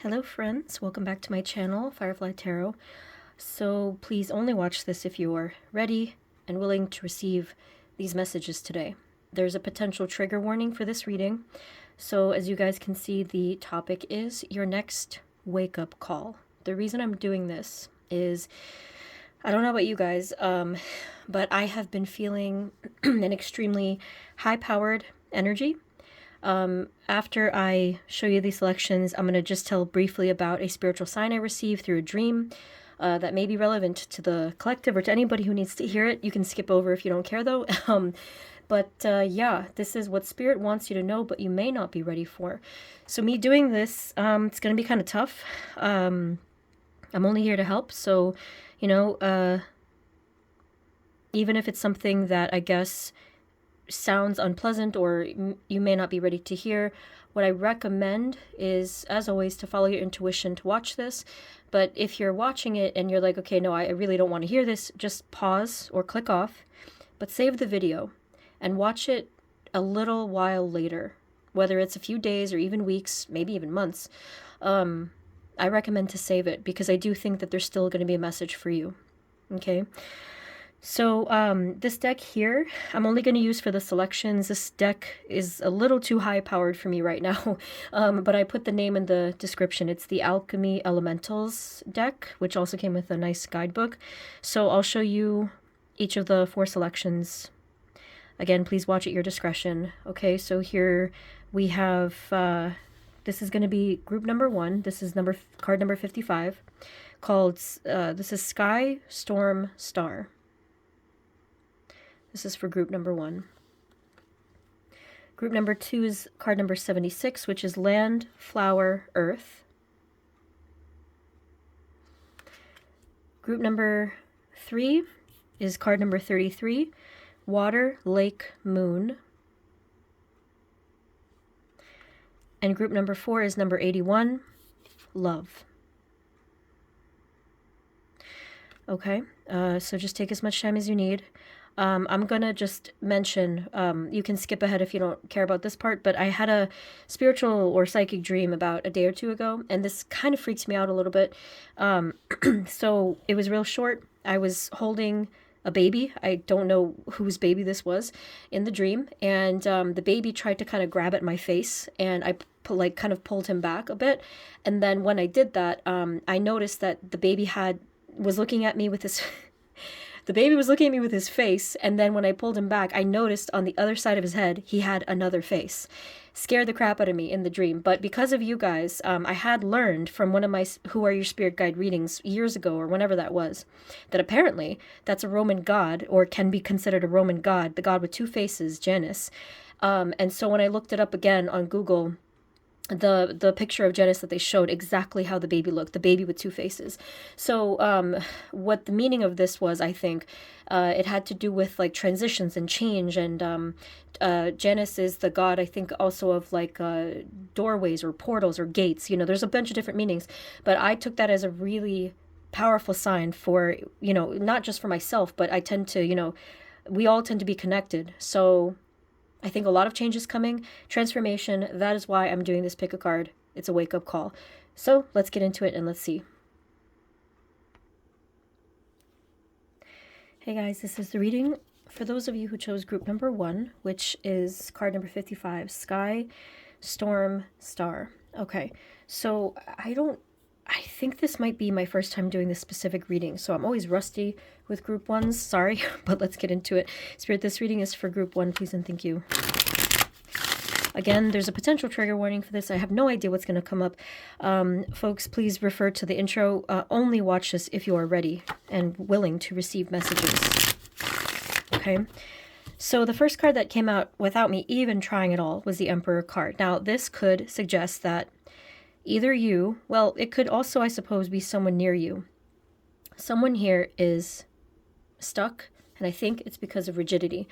Hello friends, welcome back to my channel, Firefly Tarot. So please only watch this if you are ready and willing to receive these messages today. There's a potential trigger warning for this reading. So as you guys can see, the topic is your next wake-up call. The reason I'm doing this is, I don't know about you guys, but I have been feeling an extremely high-powered energy. After I show you these selections, I'm going to just tell briefly about a spiritual sign I received through a dream that may be relevant to the collective or to anybody who needs to hear it. You can skip over if you don't care though. Yeah, this is what Spirit wants you to know, but you may not be ready for. So me doing this, it's going to be kind of tough. I'm only here to help, so, you know, even if it's something that I guess sounds unpleasant or you may not be ready to hear, what I recommend is, as always, to follow your intuition to watch this. But if you're watching it and you're like, okay, no, I really don't want to hear this, just pause or click off, but save the video and watch it a little while later, whether it's a few days or even weeks, maybe even months. I recommend to save it because I do think that there's still going to be a message for you. Okay. So this deck here, I'm only going to use for the selections. This deck is a little too high powered for me right now, but I put the name in the description. It's the Alchemy Elementals deck, which also came with a nice guidebook. So I'll show you each of the 4 selections. Again, please watch at your discretion. Okay, so here we have, this is going to be group number 1. This is card number 55, called, this is Sky, Storm, Star. This is for group number 1. Group number 2 is card number 76, which is Land, Flower, Earth. Group number 3 is card number 33, Water, Lake, Moon. And group number 4 is number 81, Love. Okay, so just take as much time as you need. I'm going to just mention, you can skip ahead if you don't care about this part, but I had a spiritual or psychic dream about a day or 2 ago, and this kind of freaks me out a little bit. So it was real short. I was holding a baby. I don't know whose baby this was in the dream, and the baby tried to kind of grab at my face, and I kind of pulled him back a bit. And then when I did that, I noticed that the baby was looking at me with his the baby was looking at me with his face, and then when I pulled him back, I noticed on the other side of his head he had another face. Scared the crap out of me in the dream. But because of you guys, I had learned from one of my Who Are Your Spirit Guide readings years ago, or whenever that was, that apparently that's a Roman god, or can be considered a Roman god, the god with 2 faces, Janus. And so when I looked it up again on Google, the picture of Janus that they showed exactly how the baby looked, the baby with 2 faces. So what the meaning of this was, I think, it had to do with like transitions and change, and Janus is the god, I think, also of like doorways or portals or gates. You know, there's a bunch of different meanings, but I took that as a really powerful sign for, you know, not just for myself, but I tend to, you know, we all tend to be connected. So I think a lot of change is coming, transformation. That is why I'm doing this pick a card. It's a wake-up call. So let's get into it and let's see. Hey guys, this is the reading for those of you who chose group number 1, which is card number 55, Sky, Storm, Star. Okay, so I think this might be my first time doing this specific reading, so I'm always rusty with group 1s, sorry, but let's get into it. Spirit, this reading is for group 1, please and thank you. Again, there's a potential trigger warning for this. I have no idea what's going to come up. Folks, please refer to the intro. Only watch this if you are ready and willing to receive messages. Okay, so the first card that came out without me even trying at all was the Emperor card. Now, this could suggest that either you, well, it could also, I suppose, be someone near you. Someone here is stuck, and I think it's because of rigidity.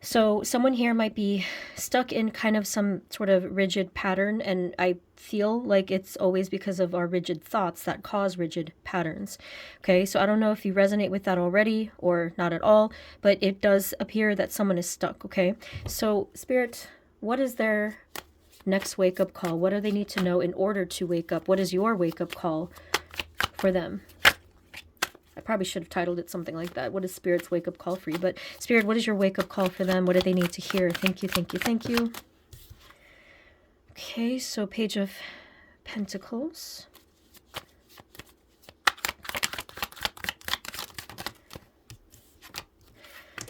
So someone here might be stuck in kind of some sort of rigid pattern, and I feel like it's always because of our rigid thoughts that cause rigid patterns. Okay, so I don't know if you resonate with that already or not at all, but it does appear that someone is stuck, okay? So Spirit, what is their next wake-up call? What do they need to know in order to wake up? What is your wake-up call for them? I probably should have titled it something like that. What is Spirit's wake-up call for you? But Spirit, what is your wake-up call for them? What do they need to hear? Thank you, thank you, thank you. Okay, so Page of Pentacles.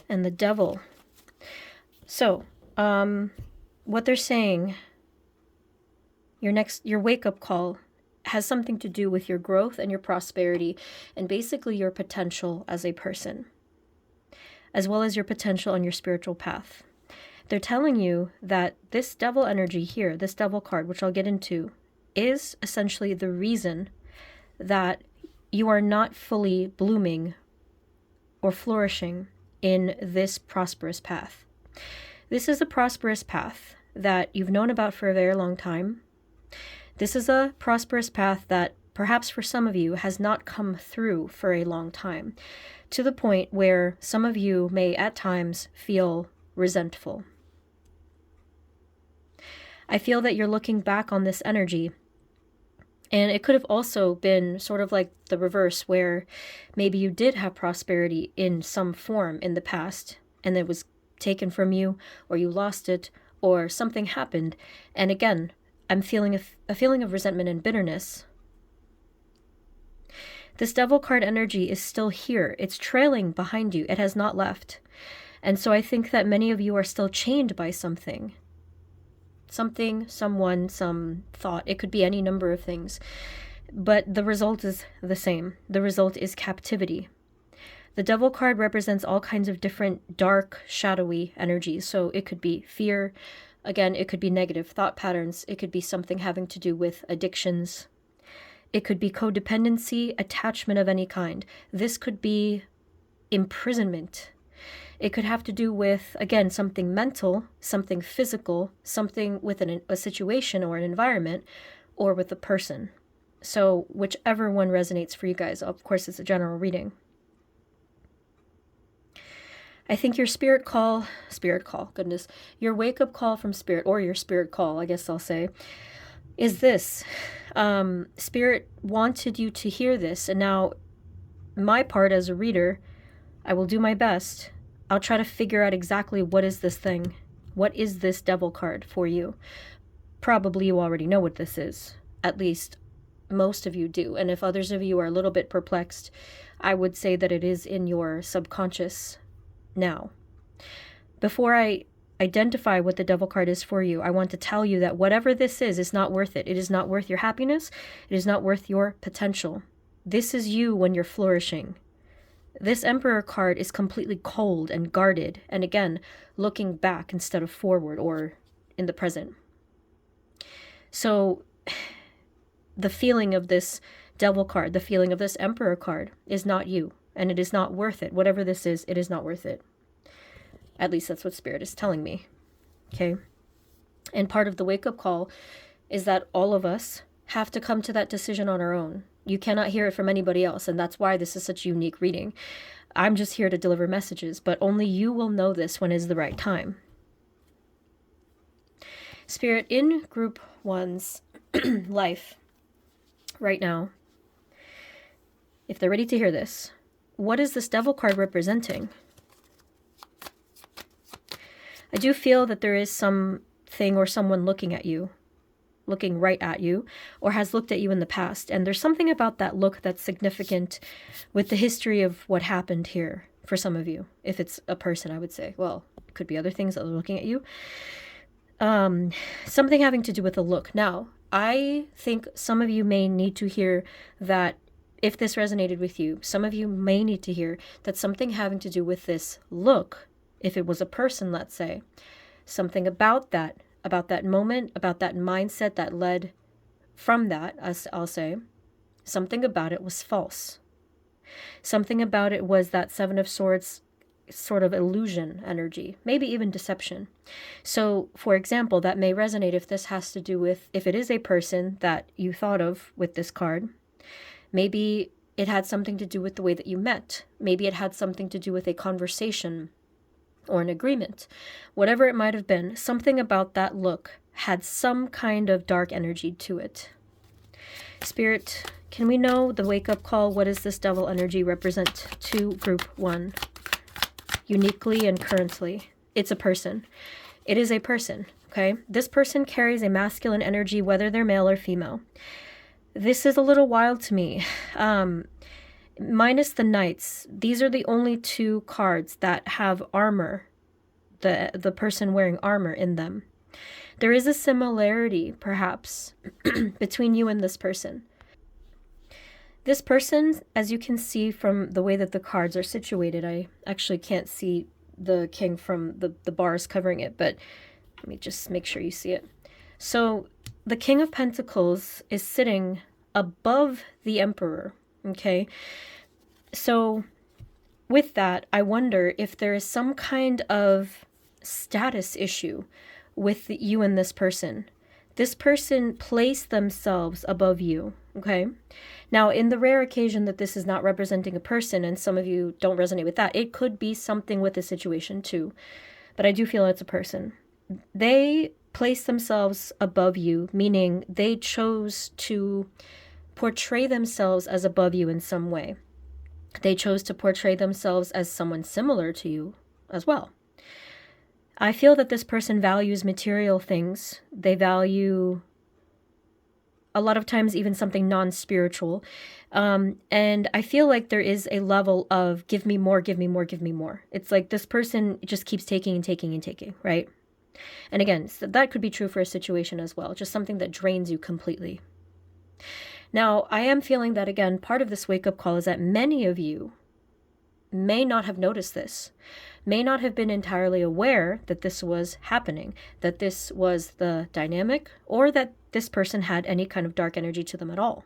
And the Devil. So, what they're saying, your wake-up call has something to do with your growth and your prosperity and basically your potential as a person, as well as your potential on your spiritual path. They're telling you that this Devil energy here, this Devil card, which I'll get into, is essentially the reason that you are not fully blooming or flourishing in this prosperous path. This is a prosperous path that you've known about for a very long time. This is a prosperous path that perhaps for some of you has not come through for a long time, to the point where some of you may at times feel resentful. I feel that you're looking back on this energy, and it could have also been sort of like the reverse, where maybe you did have prosperity in some form in the past, and it was taken from you, or you lost it, or something happened, and again, I'm feeling a feeling of resentment and bitterness. This Devil card energy is still here. It's trailing behind you. It has not left. And so I think that many of you are still chained by something. Something, someone, some thought. It could be any number of things. But the result is the same. The result is captivity. The Devil card represents all kinds of different dark, shadowy energies. So it could be fear. Again, it could be negative thought patterns. It could be something having to do with addictions. It could be codependency, attachment of any kind. This could be imprisonment. It could have to do with, again, something mental, something physical, something with a situation or an environment, or with a person. So whichever one resonates for you guys. Of course, it's a general reading. I think your spirit call, goodness, your wake-up call from Spirit, or your spirit call, I guess I'll say, is this. Spirit wanted you to hear this, and now my part as a reader, I will do my best. I'll try to figure out exactly what is this thing. What is this Devil card for you? Probably you already know what this is. At least most of you do. And if others of you are a little bit perplexed, I would say that it is in your subconscious now. Before I identify what the Devil card is for you, I want to tell you that whatever this is not worth it. It is not worth your happiness. It is not worth your potential. This is you when you're flourishing. This Emperor card is completely cold and guarded, and again, looking back instead of forward or in the present. So the feeling of this Devil card, the feeling of this Emperor card is not you. And it is not worth it. Whatever this is, it is not worth it. At least that's what Spirit is telling me. Okay? And part of the wake-up call is that all of us have to come to that decision on our own. You cannot hear it from anybody else, and that's why this is such a unique reading. I'm just here to deliver messages, but only you will know this when is the right time. Spirit, in Group 1's life right now, if they're ready to hear this, what is this Devil card representing? I do feel that there is something or someone looking at you, looking right at you, or has looked at you in the past. And there's something about that look that's significant with the history of what happened here for some of you. If it's a person, I would say. Well, it could be other things that are looking at you. Something having to do with the look. Now, I think some of you may need to hear that. If this resonated with you, some of you may need to hear that something having to do with this look, if it was a person, let's say, something about that moment, about that mindset that led from that, as I'll say, something about it was false. Something about it was that Seven of Swords sort of illusion energy, maybe even deception. So, for example, that may resonate if this has to do with, if it is a person that you thought of with this card. Maybe it had something to do with the way that you met. Maybe it had something to do with a conversation or an agreement. Whatever it might have been, something about that look had some kind of dark energy to it. Spirit, can we know the wake-up call? What does this devil energy represent to Group 1? Uniquely and currently. It's a person. It is a person, okay? This person carries a masculine energy, whether they're male or female. This is a little wild to me. Minus the knights, these are the only two cards that have armor, the person wearing armor in them. There is a similarity, perhaps, between you and this person. This person, as you can see from the way that the cards are situated, I actually can't see the king from the bars covering it, but let me just make sure you see it. So the King of Pentacles is sitting above the Emperor, okay? So with that, I wonder if there is some kind of status issue with you and this person. This person placed themselves above you, okay? Now, in the rare occasion that this is not representing a person, and some of you don't resonate with that, it could be something with the situation too. But I do feel it's a person. They placed themselves above you, meaning they chose to portray themselves as above you in some way. They chose to portray themselves as someone similar to you as well. I feel that this person values material things. They value, a lot of times, even something non-spiritual. And I feel like there is a level of give me more, give me more, give me more. It's like this person just keeps taking and taking and taking, right? And again, so that could be true for a situation as well. Just something that drains you completely. Now, I am feeling that, again, part of this wake-up call is that many of you may not have noticed this, may not have been entirely aware that this was happening, that this was the dynamic, or that this person had any kind of dark energy to them at all.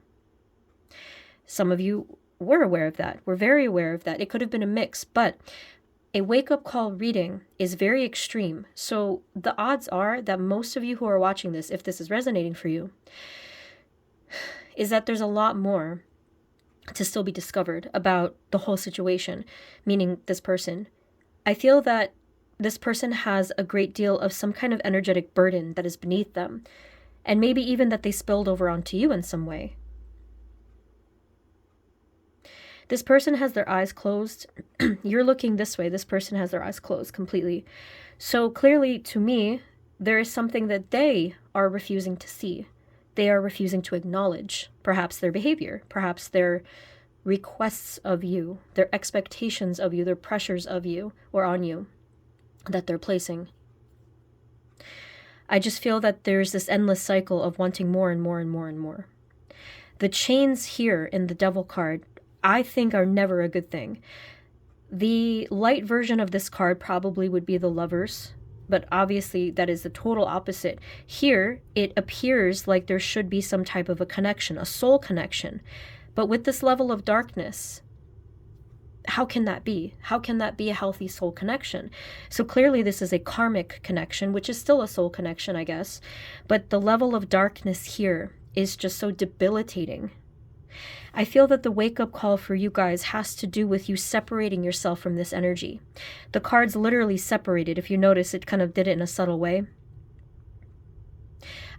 Some of you were aware of that, were very aware of that. It could have been a mix, but a wake-up call reading is very extreme. So the odds are that most of you who are watching this, if this is resonating for you, is that there's a lot more to still be discovered about the whole situation, meaning this person. I feel that this person has a great deal of some kind of energetic burden that is beneath them, and maybe even that they spilled over onto you in some way. This person has their eyes closed. You're looking this way. This person has their eyes closed completely. So clearly, to me, there is something that they are refusing to see. They are refusing to acknowledge, perhaps their behavior, perhaps their requests of you, their expectations of you, their pressures of you or on you that they're placing. I just feel that there's this endless cycle of wanting more and more and more and more. The chains here in the Devil card, I think, are never a good thing. The light version of this card probably would be the Lovers, but obviously that is the total opposite. Here, it appears like there should be some type of a connection, a soul connection. But with this level of darkness, how can that be? How can that be a healthy soul connection? So clearly this is a karmic connection, which is still a soul connection, I guess. But the level of darkness here is just so debilitating. I feel that the wake-up call for you guys has to do with you separating yourself from this energy. The cards literally separated. If you notice, it kind of did it in a subtle way.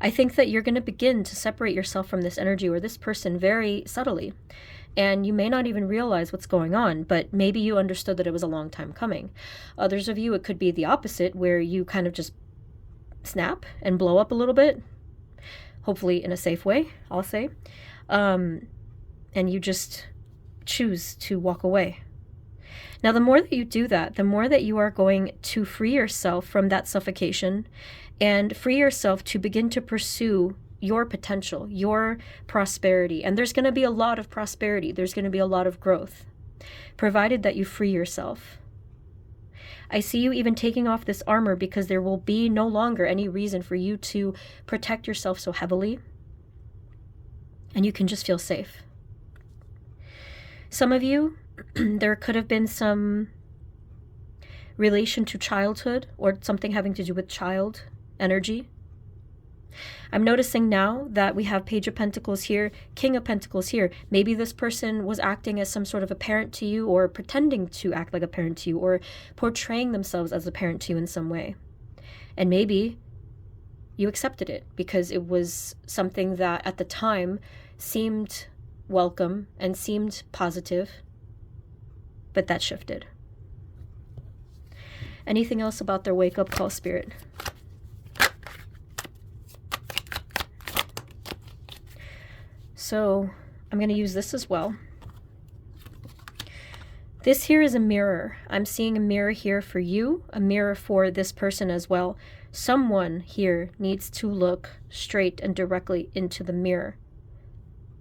I think that you're going to begin to separate yourself from this energy or this person very subtly. And you may not even realize what's going on, but maybe you understood that it was a long time coming. Others of you, it could be the opposite, where you kind of just snap and blow up a little bit. Hopefully in a safe way, I'll say. And you just choose to walk away. Now, the more that you do that, the more that you are going to free yourself from that suffocation and free yourself to begin to pursue your potential, your prosperity. And there's going to be a lot of prosperity. There's going to be a lot of growth, provided that you free yourself. I see you even taking off this armor because there will be no longer any reason for you to protect yourself so heavily. And you can just feel safe. Some of you, there could have been some relation to childhood or something having to do with child energy. I'm noticing now that we have Page of Pentacles here, King of Pentacles here. Maybe this person was acting as some sort of a parent to you, or pretending to act like a parent to you, or portraying themselves as a parent to you in some way. And maybe you accepted it because it was something that at the time seemed welcome and seemed positive, but that shifted. Anything else about their wake-up call, Spirit? So I'm going to use this as well. This here is a mirror. I'm seeing a mirror here for you, a mirror for this person as well. Someone here needs to look straight and directly into the mirror.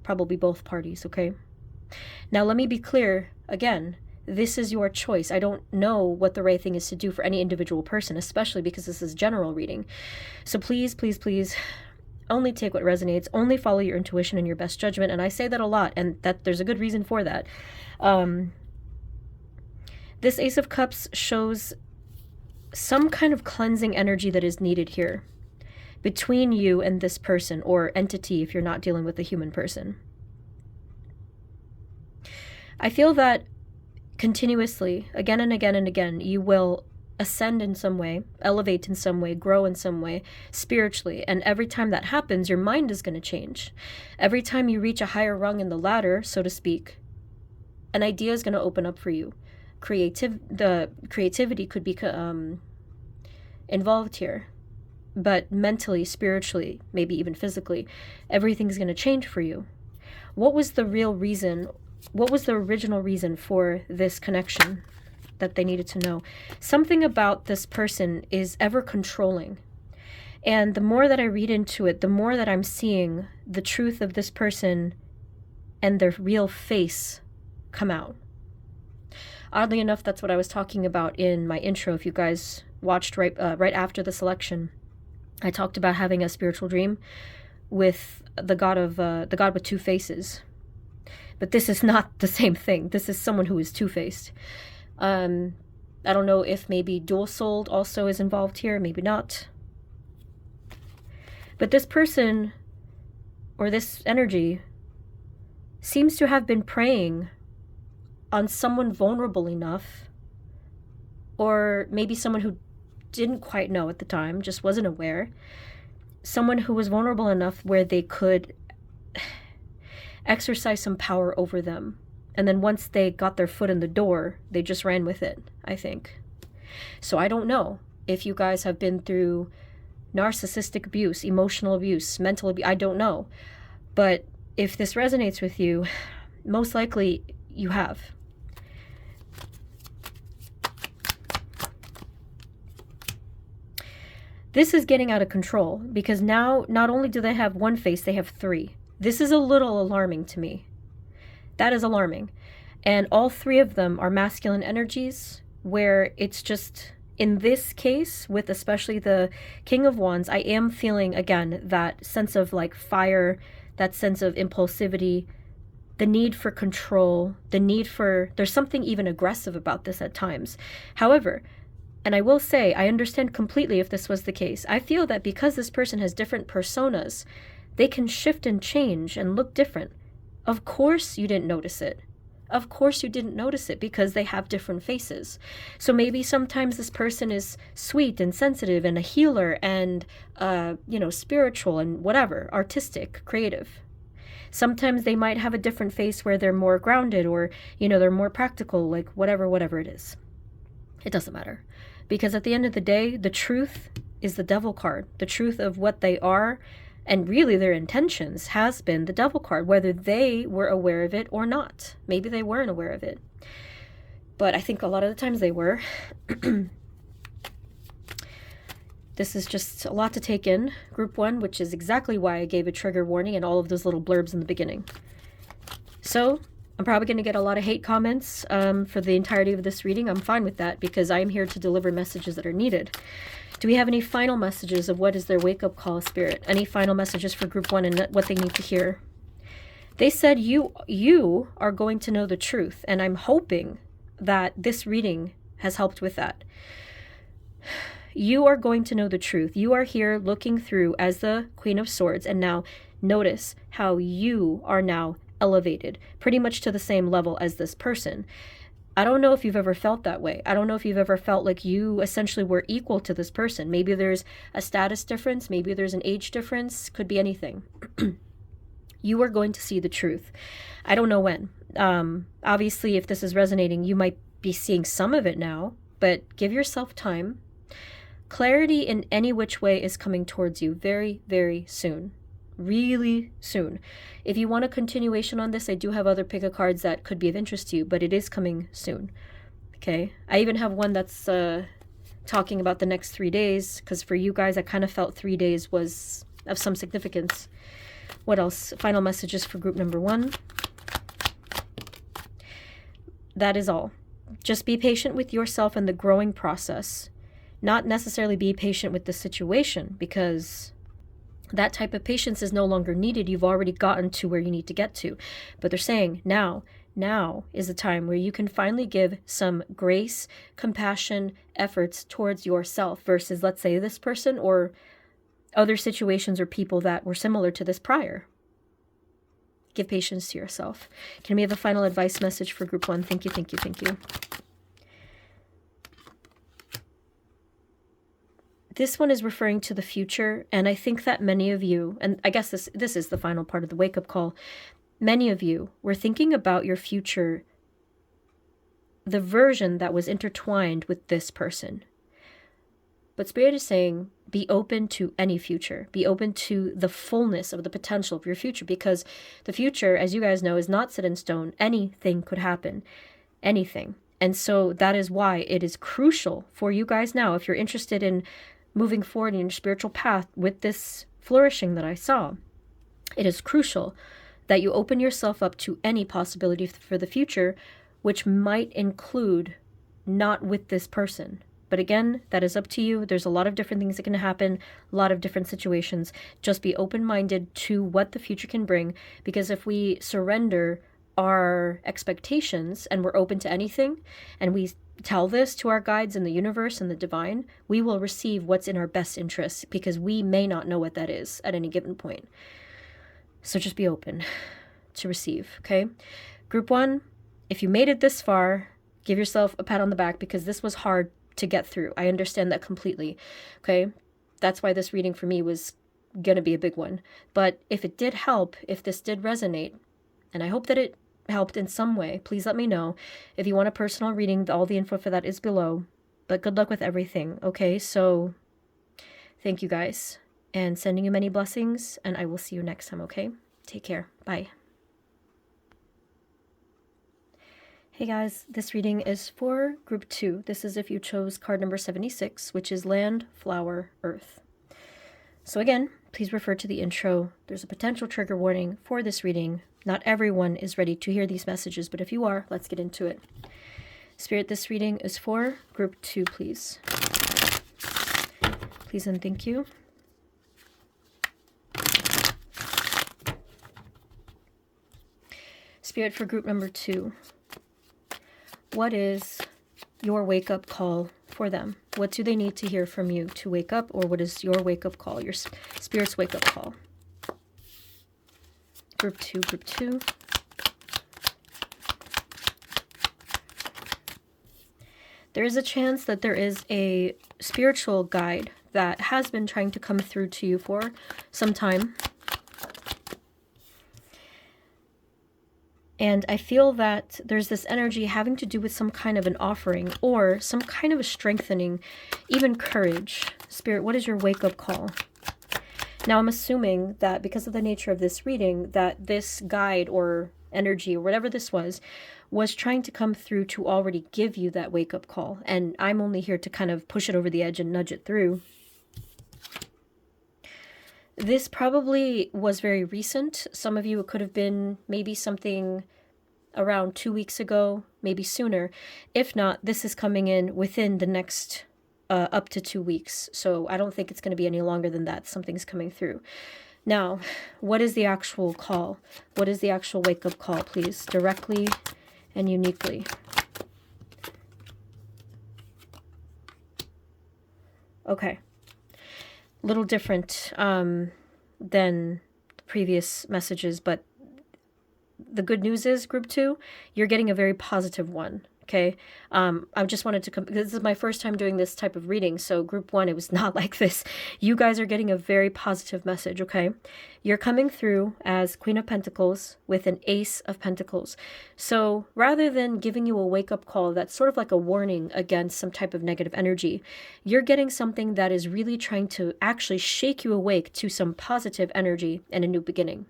Probably both parties, okay? Now let me be clear again. This is your choice. I don't know what the right thing is to do for any individual person, especially because this is general reading. So please, please, please, only take what resonates. Only follow your intuition and your best judgment. And I say that a lot, and that there's a good reason for that. This Ace of Cups shows some kind of cleansing energy that is needed here between you and this person or entity if you're not dealing with a human person. I feel that continuously, again and again and again, you will ascend in some way, elevate in some way, grow in some way, spiritually. And every time that happens, your mind is going to change. Every time you reach a higher rung in the ladder, so to speak, an idea is going to open up for you. The creativity could be involved here. But mentally, spiritually, maybe even physically, everything's going to change for you. What was the real reason? What was the original reason for this connection that they needed to know? Something about this person is ever controlling. And the more that I read into it, the more that I'm seeing the truth of this person and their real face come out. Oddly enough, that's what I was talking about in my intro. If you guys watched right after the selection, I talked about having a spiritual dream with the god with two faces. But this is not the same thing. This is someone who is two-faced. I don't know if maybe dual-souled also is involved here, maybe not. But this person, or this energy, seems to have been preying on someone vulnerable enough, or maybe someone who didn't quite know at the time, just wasn't aware. Someone who was vulnerable enough where they could exercise some power over them. And then once they got their foot in the door, they just ran with it, I think. So I don't know if you guys have been through narcissistic abuse, emotional abuse, mental abuse, I don't know. But if this resonates with you, most likely you have. This is getting out of control because now not only do they have one face, they have three. This is a little alarming to me. That is alarming. And all three of them are masculine energies where it's just, in this case, with especially the King of Wands, I am feeling, again, that sense of like fire, that sense of impulsivity, the need for control, the need for, there's something even aggressive about this at times. However, and I will say, I understand completely if this was the case. I feel that because this person has different personas, they can shift and change and look different. Of course you didn't notice it. Of course you didn't notice it because they have different faces. So maybe sometimes this person is sweet and sensitive and a healer and, spiritual and whatever, artistic, creative. Sometimes they might have a different face where they're more grounded or, they're more practical, like whatever it is. It doesn't matter. Because at the end of the day, the truth is the devil card. The truth of what they are and really their intentions has been the devil card, whether they were aware of it or not. Maybe they weren't aware of it. But I think a lot of the times they were. This is just a lot to take in, Group 1, which is exactly why I gave a trigger warning and all of those little blurbs in the beginning. So I'm probably going to get a lot of hate comments for the entirety of this reading. I'm fine with that because I am here to deliver messages that are needed. Do we have any final messages of what is their wake-up call, Spirit? Any final messages for Group 1 and what they need to hear? They said you are going to know the truth, and I'm hoping that this reading has helped with that. You are going to know the truth. You are here looking through as the Queen of Swords, and now notice how you are now elevated pretty much to the same level as this person. I don't know if you've ever felt that way. I don't know if you've ever felt like you essentially were equal to this person. Maybe there's a status difference. Maybe there's an age difference. Could be anything. You are going to see the truth. I don't know when. Obviously, if this is resonating, you might be seeing some of it now, but give yourself time. Clarity in any which way is coming towards you very, very soon. Really soon. If you want a continuation on this, I do have other pick of cards that could be of interest to you, but it is coming soon. Okay? I even have one that's talking about the next 3 days, because for you guys, I kind of felt 3 days was of some significance. What else? Final messages for group number 1. That is all. Just be patient with yourself and the growing process. Not necessarily be patient with the situation, because that type of patience is no longer needed. You've already gotten to where you need to get to. But they're saying now is the time where you can finally give some grace, compassion, efforts towards yourself versus, let's say, this person or other situations or people that were similar to this prior. Give patience to yourself. Can we have a final advice message for group 1? Thank you, thank you, thank you. This one is referring to the future, and I think that many of you, and I guess this is the final part of the wake-up call, many of you were thinking about your future, the version that was intertwined with this person. But Spirit is saying, be open to any future. Be open to the fullness of the potential of your future, because the future, as you guys know, is not set in stone. Anything could happen. Anything. And so that is why it is crucial for you guys now, if you're interested in moving forward in your spiritual path with this flourishing that I saw, it is crucial that you open yourself up to any possibility for the future, which might include not with this person. But again, that is up to you. There's a lot of different things that can happen, a lot of different situations. Just be open-minded to what the future can bring, because if we surrender our expectations and we're open to anything, and we tell this to our guides in the universe and the divine, we will receive what's in our best interest, because we may not know what that is at any given point. So just be open to receive, okay? Group 1, if you made it this far, give yourself a pat on the back, because this was hard to get through. I understand that completely, okay? That's why this reading for me was going to be a big one. But if it did help, if this did resonate, and I hope that it helped in some way, please let me know. If you want a personal reading, all the info for that is below. But good luck with everything, okay? So thank you guys, and sending you many blessings, and I will see you next time, okay? Take care. Bye. Hey guys, this reading is for group 2. This is if you chose card number 76, which is Land, Flower, Earth. So again, please refer to the intro. There's a potential trigger warning for this reading. Not everyone is ready to hear these messages, but if you are, let's get into it. Spirit, this reading is for group 2, please. Please and thank you. Spirit, for group number 2. What is your wake-up call for them? What do they need to hear from you to wake up, or what is your wake-up call, your spirit's wake-up call? Group 2, group 2. There is a chance that there is a spiritual guide that has been trying to come through to you for some time. And I feel that there's this energy having to do with some kind of an offering or some kind of a strengthening, even courage. Spirit, what is your wake-up call? Now, I'm assuming that because of the nature of this reading, that this guide or energy or whatever this was trying to come through to already give you that wake-up call. And I'm only here to kind of push it over the edge and nudge it through. This probably was very recent. Some of you, it could have been maybe something around 2 weeks ago, maybe sooner. If not, this is coming in within the next up to 2 weeks. So I don't think it's going to be any longer than that. Something's coming through. Now, what is the actual call? What is the actual wake-up call, please? Directly and uniquely. Okay. Little different than the previous messages, but the good news is, group 2, you're getting a very positive one. Okay. I just wanted to this is my first time doing this type of reading. So group 1, it was not like this. You guys are getting a very positive message. Okay. You're coming through as Queen of Pentacles with an Ace of Pentacles. So rather than giving you a wake-up call that's sort of like a warning against some type of negative energy, you're getting something that is really trying to actually shake you awake to some positive energy and a new beginning.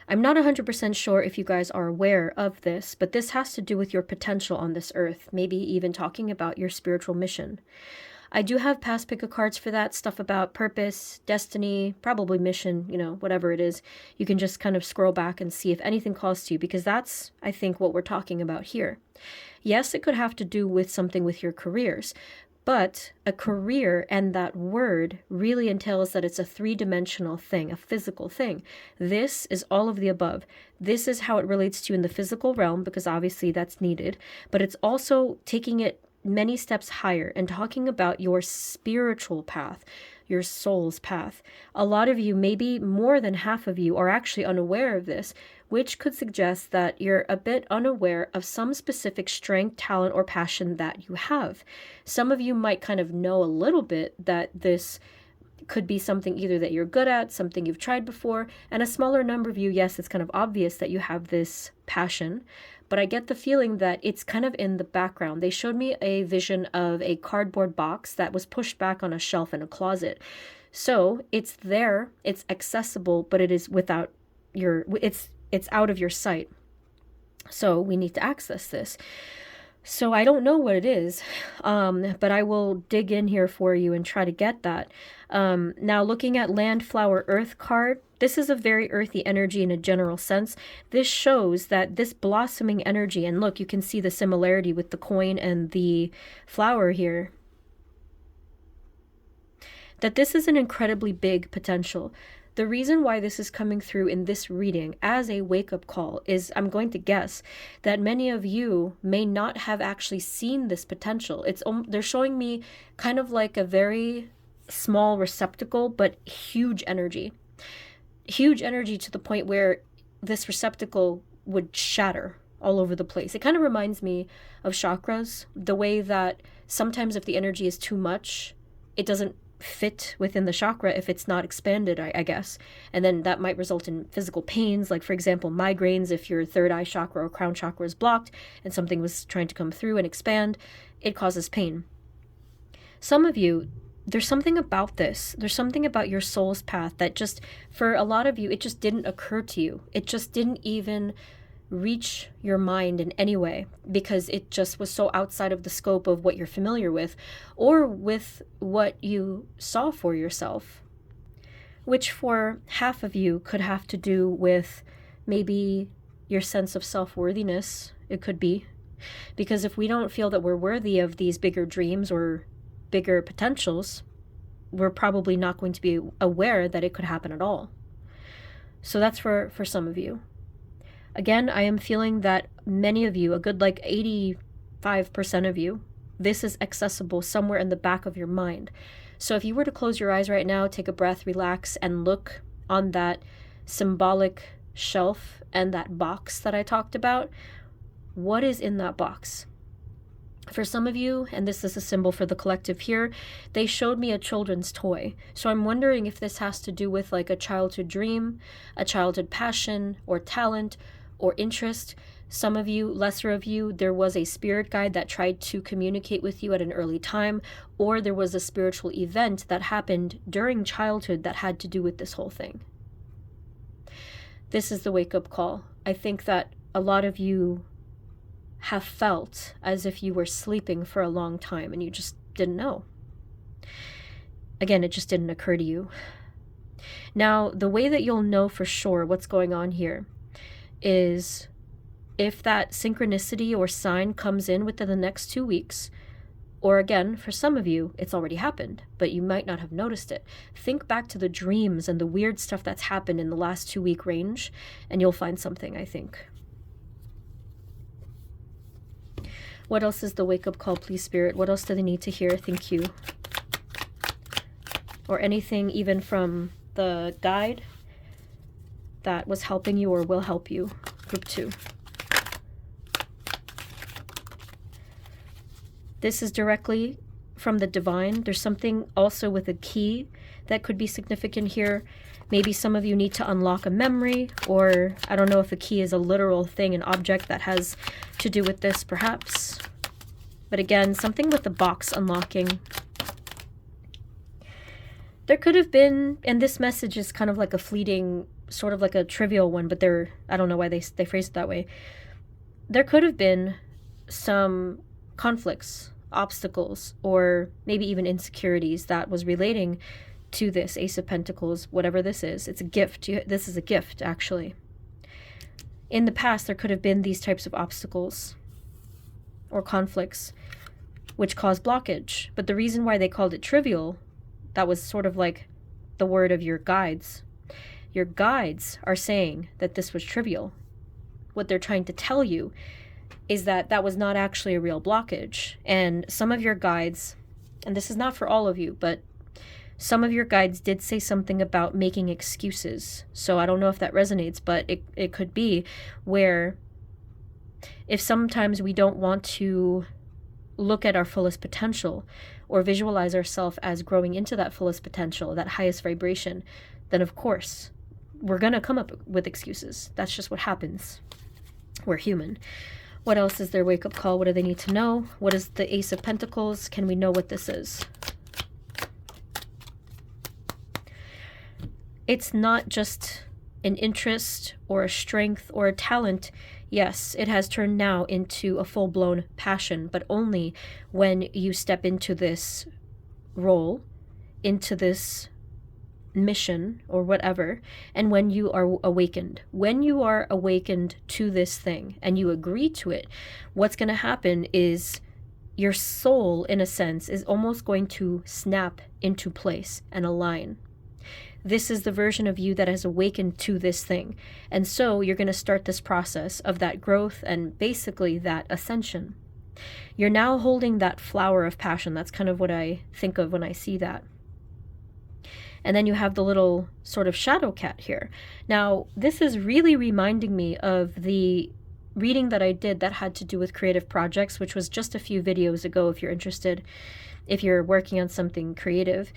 I'm not 100% sure if you guys are aware of this, but this has to do with your potential on this earth, maybe even talking about your spiritual mission. I do have past pick of cards for that, stuff about purpose, destiny, probably mission, whatever it is. You can just kind of scroll back and see if anything calls to you, because that's, I think, what we're talking about here. Yes, it could have to do with something with your careers, but a career and that word really entails that it's a three-dimensional thing, a physical thing. This is all of the above. This is how it relates to you in the physical realm, because obviously that's needed, but it's also taking it many steps higher and talking about your spiritual path, your soul's path. A lot of you, maybe more than half of you, are actually unaware of this, which could suggest that you're a bit unaware of some specific strength, talent, or passion that you have. Some of you might kind of know a little bit that this could be something either that you're good at, something you've tried before, and a smaller number of you, yes, it's kind of obvious that you have this passion, but I get the feeling that it's kind of in the background. They showed me a vision of a cardboard box that was pushed back on a shelf in a closet. So it's there, it's accessible, but it is without it's out of your sight. So we need to access this. So I don't know what it is, but I will dig in here for you and try to get that. Now, looking at Land, Flower, Earth card, this is a very earthy energy in a general sense. This shows that this blossoming energy, and look, you can see the similarity with the coin and the flower here, that this is an incredibly big potential. The reason why this is coming through in this reading as a wake-up call is, I'm going to guess, that many of you may not have actually seen this potential. They're showing me kind of like a very small receptacle, but huge energy. Huge energy to the point where this receptacle would shatter all over the place. It kind of reminds me of chakras, the way that sometimes if the energy is too much, it doesn't fit within the chakra if it's not expanded, I guess. And then that might result in physical pains, like for example, migraines. If your third eye chakra or crown chakra is blocked and something was trying to come through and expand, it causes pain. Some of you, there's something about this. There's something about your soul's path that just, for a lot of you, it just didn't occur to you. It just didn't even reach your mind in any way, because it just was so outside of the scope of what you're familiar with or with what you saw for yourself, which for half of you could have to do with maybe your sense of self-worthiness. It could be, because if we don't feel that we're worthy of these bigger dreams or bigger potentials, we're probably not going to be aware that it could happen at all. So that's for some of you. Again, I am feeling that many of you, a good like 85% of you, this is accessible somewhere in the back of your mind. So if you were to close your eyes right now, take a breath, relax, and look on that symbolic shelf and that box that I talked about, what is in that box? For some of you, and this is a symbol for the collective here, they showed me a children's toy. So I'm wondering if this has to do with like a childhood dream, a childhood passion or talent or interest. Some of you, lesser of you, there was a spirit guide that tried to communicate with you at an early time, or there was a spiritual event that happened during childhood that had to do with this whole thing. This is the wake-up call. I think that a lot of you have felt as if you were sleeping for a long time and you just didn't know. Again, it just didn't occur to you. Now, the way that you'll know for sure what's going on here is if that synchronicity or sign comes in within the next 2 weeks, or again, for some of you, it's already happened, but you might not have noticed it. Think back to the dreams and the weird stuff that's happened in the last 2-week range, and you'll find something, I think. What else is the wake-up call, please, Spirit? What else do they need to hear? Thank you. Or anything even from the guide that was helping you or will help you. Group 2. This is directly from the divine. There's something also with a key that could be significant here. Maybe some of you need to unlock a memory, or I don't know if a key is a literal thing, an object that has to do with this, perhaps. But again, something with the box unlocking. There could have been, and this message is kind of like a fleeting, sort of like a trivial one, but I don't know why they phrase it that way. There could have been some conflicts, obstacles, or maybe even insecurities that was relating to this Ace of Pentacles, whatever this is. It's a gift. This is a gift, actually. In the past, there could have been these types of obstacles or conflicts which caused blockage. But the reason why they called it trivial, that was sort of like the word of your guides. Your guides are saying that this was trivial. What they're trying to tell you is that that was not actually a real blockage. And some of your guides, and this is not for all of you, but some of your guides did say something about making excuses. So I don't know if that resonates, but it could be where if sometimes we don't want to look at our fullest potential or visualize ourselves as growing into that fullest potential, that highest vibration, then of course we're going to come up with excuses. That's just what happens. We're human. What else is their wake-up call? What do they need to know? What is the Ace of Pentacles? Can we know what this is? It's not just an interest or a strength or a talent. Yes, it has turned now into a full-blown passion, but only when you step into this role, into this mission or whatever, and when you are awakened. When you are awakened to this thing and you agree to it, what's going to happen is your soul, in a sense, is almost going to snap into place and align. This is the version of you that has awakened to this thing. And so you're going to start this process of that growth and basically that ascension. You're now holding that flower of passion. That's kind of what I think of when I see that. And then you have the little sort of shadow cat here. Now, this is really reminding me of the reading that I did that had to do with creative projects, which was just a few videos ago if you're interested, if you're working on something creative.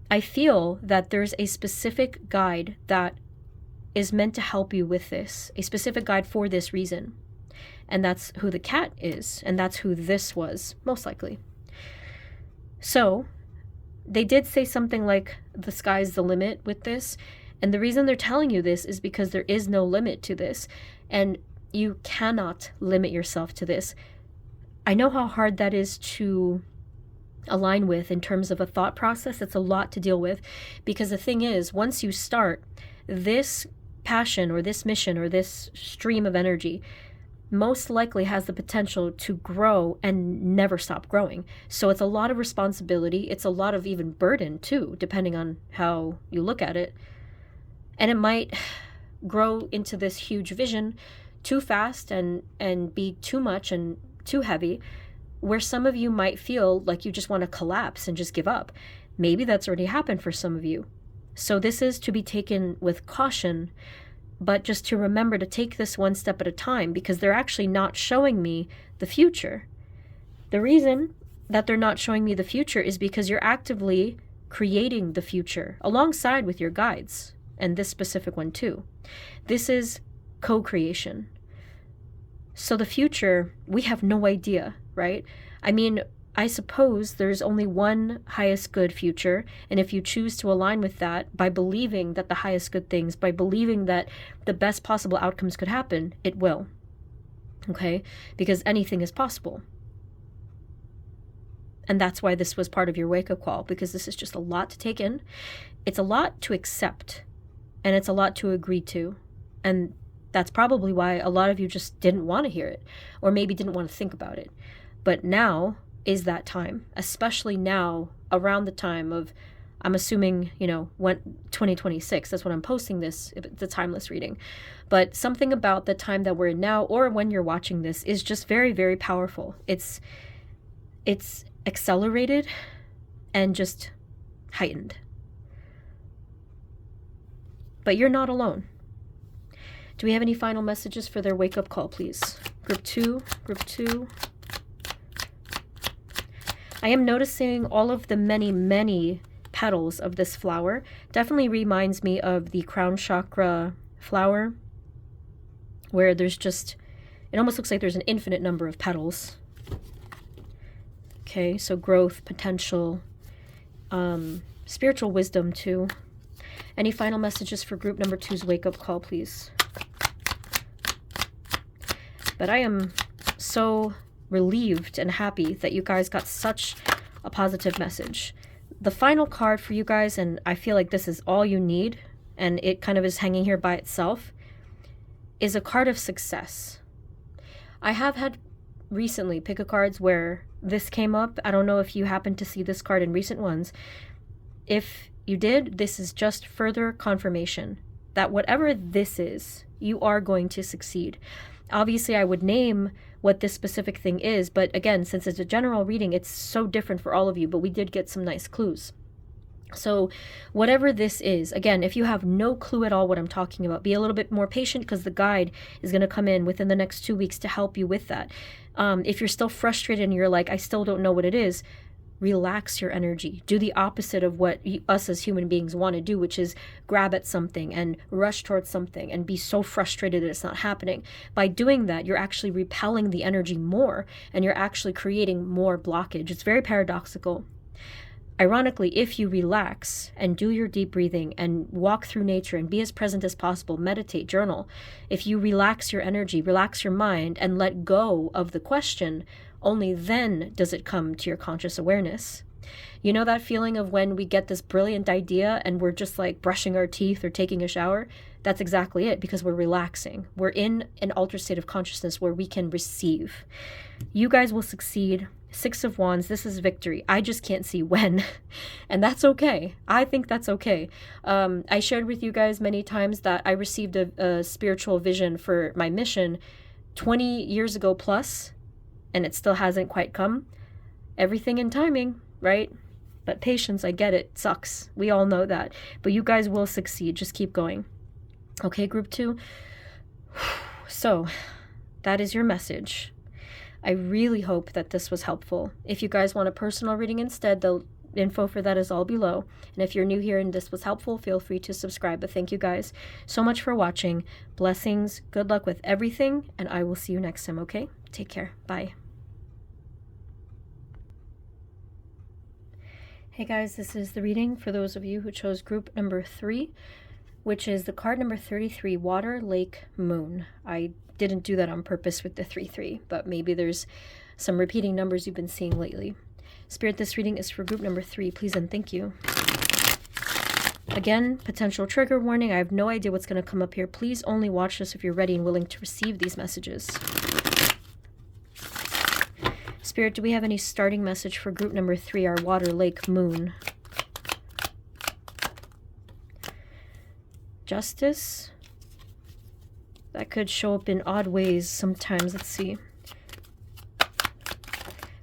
I feel that there's a specific guide that is meant to help you with this, a specific guide for this reason. And that's who the cat is, and that's who this was, most likely. So, they did say something like, the sky's the limit with this, and the reason they're telling you this is because there is no limit to this, and you cannot limit yourself to this. I know how hard that is to align with in terms of a thought process. It's a lot to deal with, because the thing is, once you start, this passion or this mission or this stream of energy most likely has the potential to grow and never stop growing. So it's a lot of responsibility. It's a lot of even burden too, depending on how you look at it. And it might grow into this huge vision too fast and be too much and too heavy, where some of you might feel like you just want to collapse and just give up. Maybe that's already happened for some of you. So this is to be taken with caution, but just to remember to take this one step at a time, because they're actually not showing me the future. The reason that they're not showing me the future is because you're actively creating the future alongside with your guides, and this specific one too. This is co-creation. So the future, we have no idea, right? I mean, I suppose there's only one highest good future, and if you choose to align with that by believing that the highest good things, by believing that the best possible outcomes could happen, it will. Okay? Because anything is possible. And that's why this was part of your wake-up call, because this is just a lot to take in. It's a lot to accept, and it's a lot to agree to. And that's probably why a lot of you just didn't want to hear it, or maybe didn't want to think about it. But now is that time, especially now, around the time of I'm assuming, you know, when 2026, that's when I'm posting this, if it's a timeless reading. But something about the time that we're in now, or when you're watching this, is just very, very powerful. It's accelerated and just heightened. But you're not alone. Do we have any final messages for their wake-up call, please? Group 2, Group 2. I am noticing all of the many, many petals of this flower. Definitely reminds me of the crown chakra flower, where there's just, it almost looks like there's an infinite number of petals. Okay, so growth, potential, spiritual wisdom too. Any final messages for group number 2's wake-up call, please? But I am so relieved and happy that you guys got such a positive message. The final card for you guys, and I feel like this is all you need, and it kind of is hanging here by itself, is a card of success. I have had recently pick-a-cards where this came up. I don't know if you happened to see this card in recent ones. If you did, this is just further confirmation that whatever this is, you are going to succeed. Obviously, I would name what this specific thing is, but again, since it's a general reading, it's so different for all of you, but we did get some nice clues. So whatever this is, again, if you have no clue at all what I'm talking about, be a little bit more patient, because the guide is going to come in within the next 2 weeks to help you with that. If you're still frustrated and you're like, I still don't know what it is, relax your energy. Do the opposite of what us as human beings want to do, which is grab at something and rush towards something and be so frustrated that it's not happening. By doing that, you're actually repelling the energy more, and you're actually creating more blockage. It's very paradoxical. Ironically, if you relax and do your deep breathing and walk through nature and be as present as possible, meditate, journal, if you relax your energy, relax your mind, and let go of the question, only then does it come to your conscious awareness. You know that feeling of when we get this brilliant idea and we're just like brushing our teeth or taking a shower? That's exactly it, because we're relaxing. We're in an altered state of consciousness where we can receive. You guys will succeed. 6 of Wands, this is victory. I just can't see when. And that's okay. I think that's okay. I shared with you guys many times that I received a spiritual vision for my mission 20 years ago plus, and it still hasn't quite come. Everything in timing, right? But patience, I get it, sucks. We all know that. But you guys will succeed. Just keep going. Okay, group 2. So, that is your message. I really hope that this was helpful. If you guys want a personal reading instead, the info for that is all below. And if you're new here and this was helpful, feel free to subscribe. But thank you guys so much for watching. Blessings, good luck with everything, and I will see you next time, okay? Take care. Bye. Hey guys, this is the reading for those of you who chose group number 3, which is the card number 33, Water, Lake, Moon. I didn't do that on purpose with the 3-3, but maybe there's some repeating numbers you've been seeing lately. Spirit, this reading is for group number 3. Please and thank you. Again, potential trigger warning. I have no idea what's going to come up here. Please only watch this if you're ready and willing to receive these messages. Spirit, do we have any starting message for group number 3, our Water, Lake, Moon? Justice? That could show up in odd ways sometimes. Let's see.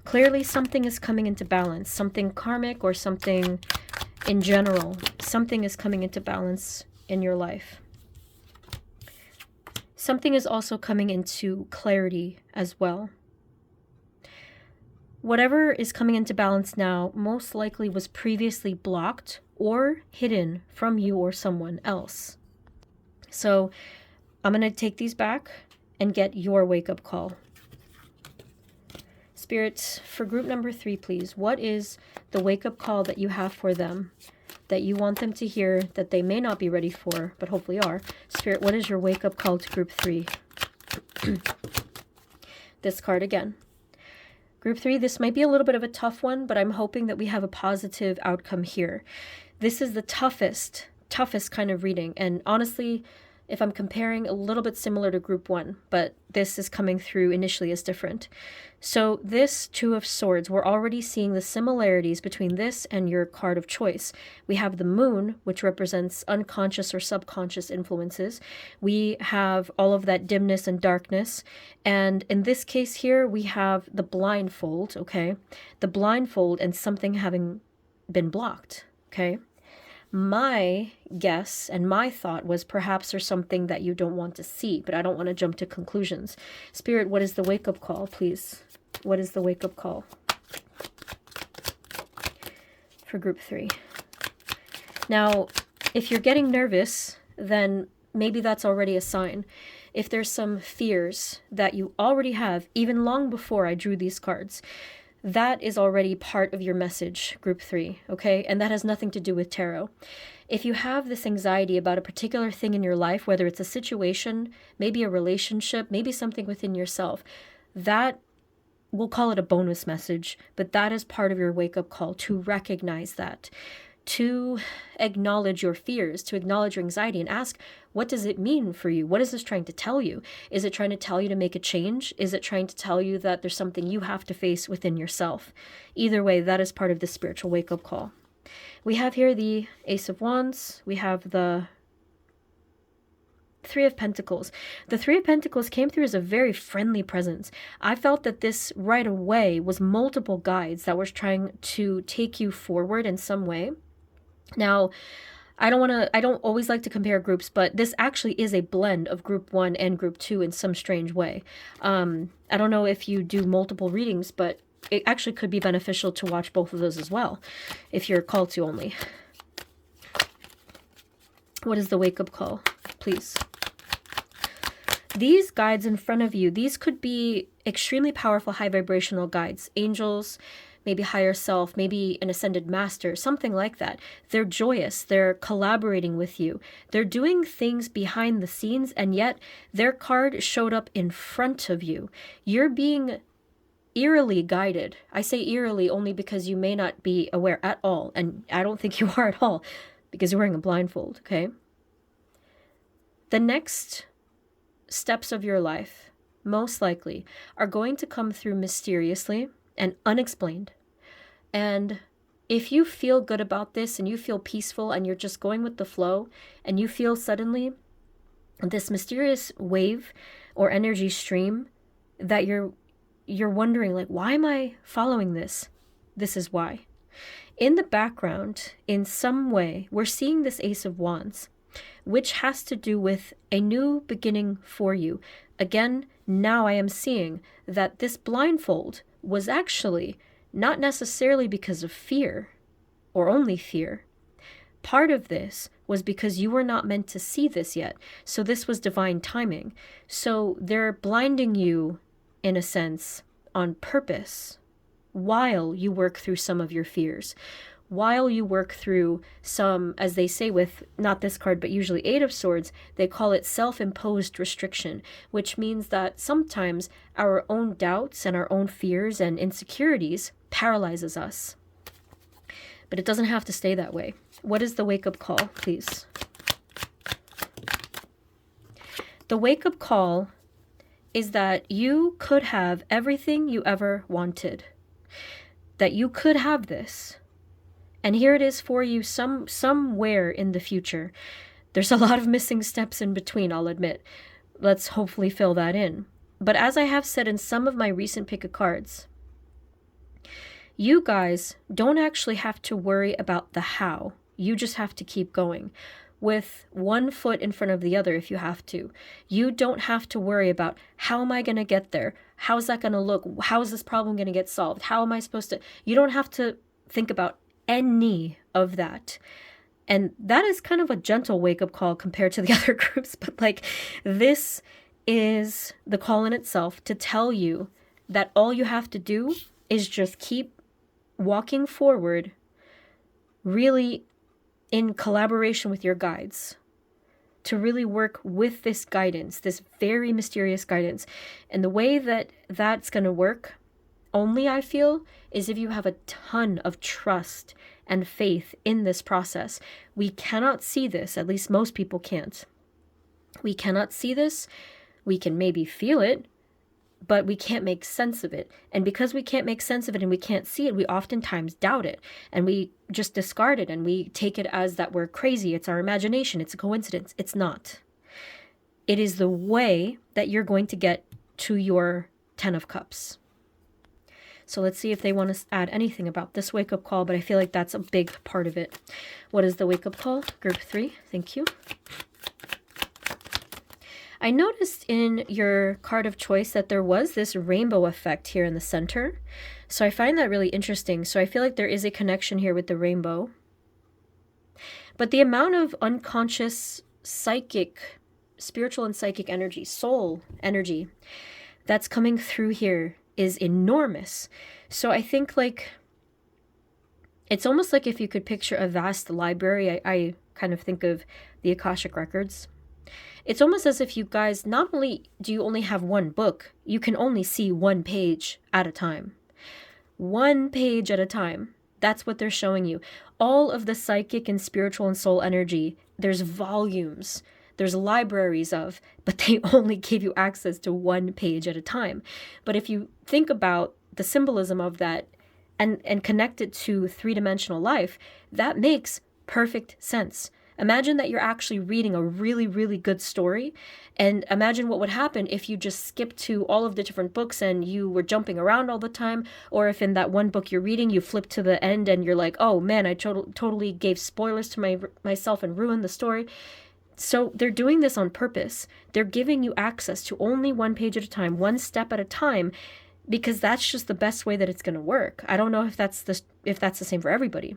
Clearly something is coming into balance. Something karmic or something in general. Something is coming into balance in your life. Something is also coming into clarity as well. Whatever is coming into balance now most likely was previously blocked or hidden from you or someone else. So I'm going to take these back and get your wake-up call. Spirits, for group number 3, please. What is the wake-up call that you have for them, that you want them to hear, that they may not be ready for, but hopefully are? Spirit, what is your wake-up call to group 3? This card again. Group 3, this might be a little bit of a tough one, but I'm hoping that we have a positive outcome here. This is the toughest kind of reading. And honestly, if I'm comparing, a little bit similar to group 1, but this is coming through initially as different. So this Two of Swords, we're already seeing the similarities between this and your card of choice. We have the Moon, which represents unconscious or subconscious influences. We have all of that dimness and darkness. And in this case here, we have the blindfold, okay? The blindfold and something having been blocked, okay? My guess and my thought was perhaps there's something that you don't want to see, but I don't want to jump to conclusions. Spirit, what is the wake-up call, please? What is the wake-up call for group 3? Now, if you're getting nervous, then maybe that's already a sign. If there's some fears that you already have, even long before I drew these cards, that is already part of your message, group 3, okay? And that has nothing to do with tarot. If you have this anxiety about a particular thing in your life, whether it's a situation, maybe a relationship, maybe something within yourself, that, we'll call it a bonus message, but that is part of your wake-up call, to recognize that, to acknowledge your fears, to acknowledge your anxiety, and ask, what does it mean for you? What is this trying to tell you? Is it trying to tell you to make a change? Is it trying to tell you that there's something you have to face within yourself? Either way, that is part of the spiritual wake-up call. We have here the Ace of Wands. We have the Three of Pentacles. The Three of Pentacles came through as a very friendly presence. I felt that this right away was multiple guides that were trying to take you forward in some way. Now, I don't always like to compare groups, but this actually is a blend of group 1 and group 2 in some strange way. I don't know if you do multiple readings, but it actually could be beneficial to watch both of those as well, if you're called to only. What is the wake-up call, please? These guides in front of you, these could be extremely powerful high vibrational guides, angels, maybe higher self, maybe an ascended master, something like that. They're joyous, they're collaborating with you, they're doing things behind the scenes, and yet their card showed up in front of you. You're being eerily guided. I say eerily only because you may not be aware at all, and I don't think you are at all, because you're wearing a blindfold, okay? The next steps of your life, most likely, are going to come through mysteriously and unexplained. And if you feel good about this and you feel peaceful and you're just going with the flow, and you feel suddenly this mysterious wave or energy stream that you're wondering, like, why am I following this? This is why. In the background, in some way, we're seeing this Ace of Wands, which has to do with a new beginning for you. Again, now I am seeing that this blindfold was actually not necessarily because of fear, or only fear. Part of this was because you were not meant to see this yet. So this was divine timing. So they're blinding you, in a sense, on purpose, while you work through some of your fears, while you work through some, as they say with, not this card, but usually Eight of Swords, they call it self-imposed restriction, which means that sometimes our own doubts and our own fears and insecurities paralyzes us. But it doesn't have to stay that way. What is the wake-up call, please? The wake-up call is that you could have everything you ever wanted. That you could have this. And here it is for you somewhere in the future. There's a lot of missing steps in between, I'll admit. Let's hopefully fill that in. But as I have said in some of my recent pick of cards, you guys don't actually have to worry about the how. You just have to keep going with one foot in front of the other if you have to. You don't have to worry about, how am I going to get there? How's that going to look? How is this problem going to get solved? How am I supposed to? You don't have to think about any of that. And that is kind of a gentle wake-up call compared to the other groups, but like, this is the call in itself to tell you that all you have to do is just keep walking forward, really in collaboration with your guides, to really work with this guidance, this very mysterious guidance. And the way that that's going to work, only I feel, is if you have a ton of trust and faith in this process. We cannot see this, at least most people can't. We cannot see this. We can maybe feel it, but we can't make sense of it. And because we can't make sense of it and we can't see it, we oftentimes doubt it and we just discard it and we take it as that we're crazy. It's our imagination. It's a coincidence. It's not. It is the way that you're going to get to your 10 of Cups. So let's see if they want to add anything about this wake-up call, but I feel like that's a big part of it. What is the wake-up call? Group 3. Thank you. I noticed in your card of choice that there was this rainbow effect here in the center. So I find that really interesting. So I feel like there is a connection here with the rainbow. But the amount of unconscious psychic, spiritual and psychic energy, soul energy that's coming through here is enormous. So I think like, it's almost like if you could picture a vast library, I kind of think of the Akashic Records. It's almost as if you guys, not only do you only have one book, you can only see one page at a time. One page at a time. That's what they're showing you. All of the psychic and spiritual and soul energy, there's volumes, there's libraries of, but they only give you access to one page at a time. But if you think about the symbolism of that and connect it to three-dimensional life, that makes perfect sense. Imagine that you're actually reading a really, really good story, and imagine what would happen if you just skipped to all of the different books and you were jumping around all the time, or if in that one book you're reading, you flip to the end and you're like, oh man, I totally gave spoilers to myself and ruined the story. So they're doing this on purpose. They're giving you access to only one page at a time, one step at a time, because that's just the best way that it's going to work. I don't know if that's the same for everybody.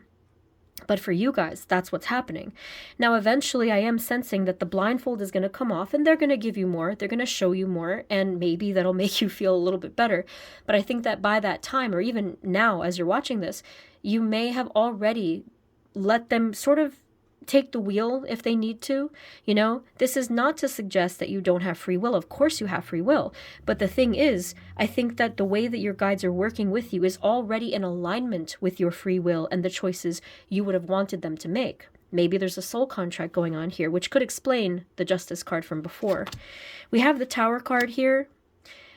But for you guys, that's what's happening. Now, eventually, I am sensing that the blindfold is going to come off and they're going to give you more. They're going to show you more, and maybe that'll make you feel a little bit better. But I think that by that time, or even now as you're watching this, you may have already let them sort of take the wheel if they need to. You know, this is not to suggest that you don't have free will. Of course you have free will. But the thing is, I think that the way that your guides are working with you is already in alignment with your free will and the choices you would have wanted them to make. Maybe there's a soul contract going on here, which could explain the Justice card from before. We have the Tower card here.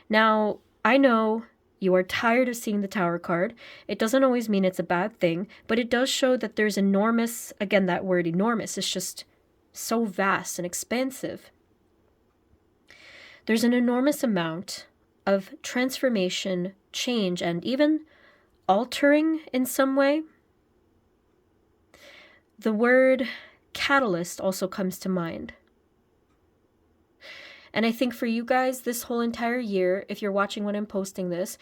Now, I know you are tired of seeing the Tower card. It doesn't always mean it's a bad thing, but it does show that there's enormous, again, that word enormous is just so vast and expansive. There's an enormous amount of transformation, change, and even altering in some way. The word catalyst also comes to mind. And I think for you guys, this whole entire year, if you're watching when I'm posting this,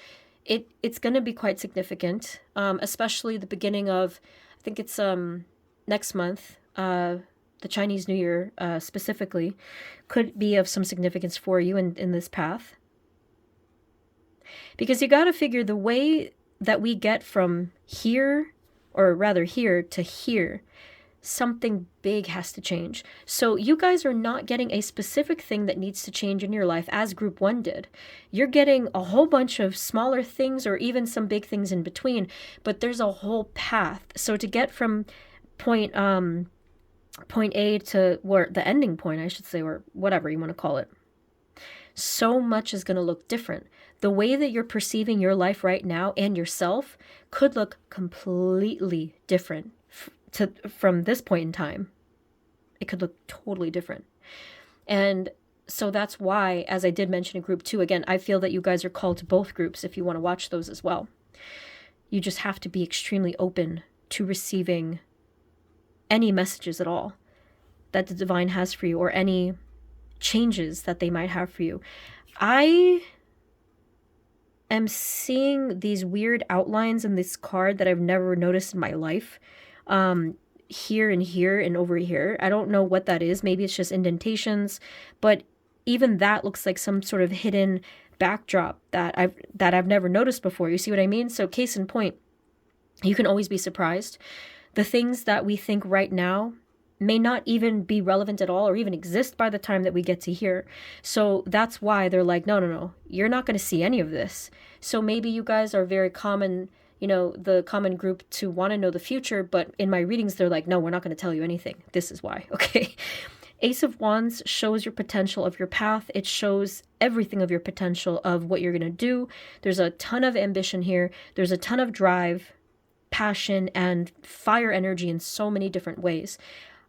it's going to be quite significant, especially the beginning of, I think it's next month, the Chinese New Year specifically, could be of some significance for you in this path. Because you got to figure the way that we get from here, or rather here, to here, something big has to change. So you guys are not getting a specific thing that needs to change in your life as Group 1 did. You're getting a whole bunch of smaller things or even some big things in between, but there's a whole path. So to get from point A to where the ending point, I should say, or whatever you want to call it, so much is going to look different. The way that you're perceiving your life right now and yourself could look completely different from this point in time. It could look totally different. And so that's why, as I did mention in Group 2, again, I feel that you guys are called to both groups if you want to watch those as well. You just have to be extremely open to receiving any messages at all that the divine has for you, or any changes that they might have for you. I am seeing these weird outlines in this card that I've never noticed in my life. Here and over here. I don't know what that is. Maybe it's just indentations, but even that looks like some sort of hidden backdrop that I've never noticed before. You see what I mean? So case in point, you can always be surprised. The things that we think right now may not even be relevant at all or even exist by the time that we get to here. So that's why they're like, no, you're not going to see any of this. So maybe you guys are very common, the common group to want to know the future, but in my readings, they're like, no, we're not going to tell you anything. This is why, okay? Ace of Wands shows your potential of your path. It shows everything of your potential of what you're going to do. There's a ton of ambition here. There's a ton of drive, passion, and fire energy in so many different ways.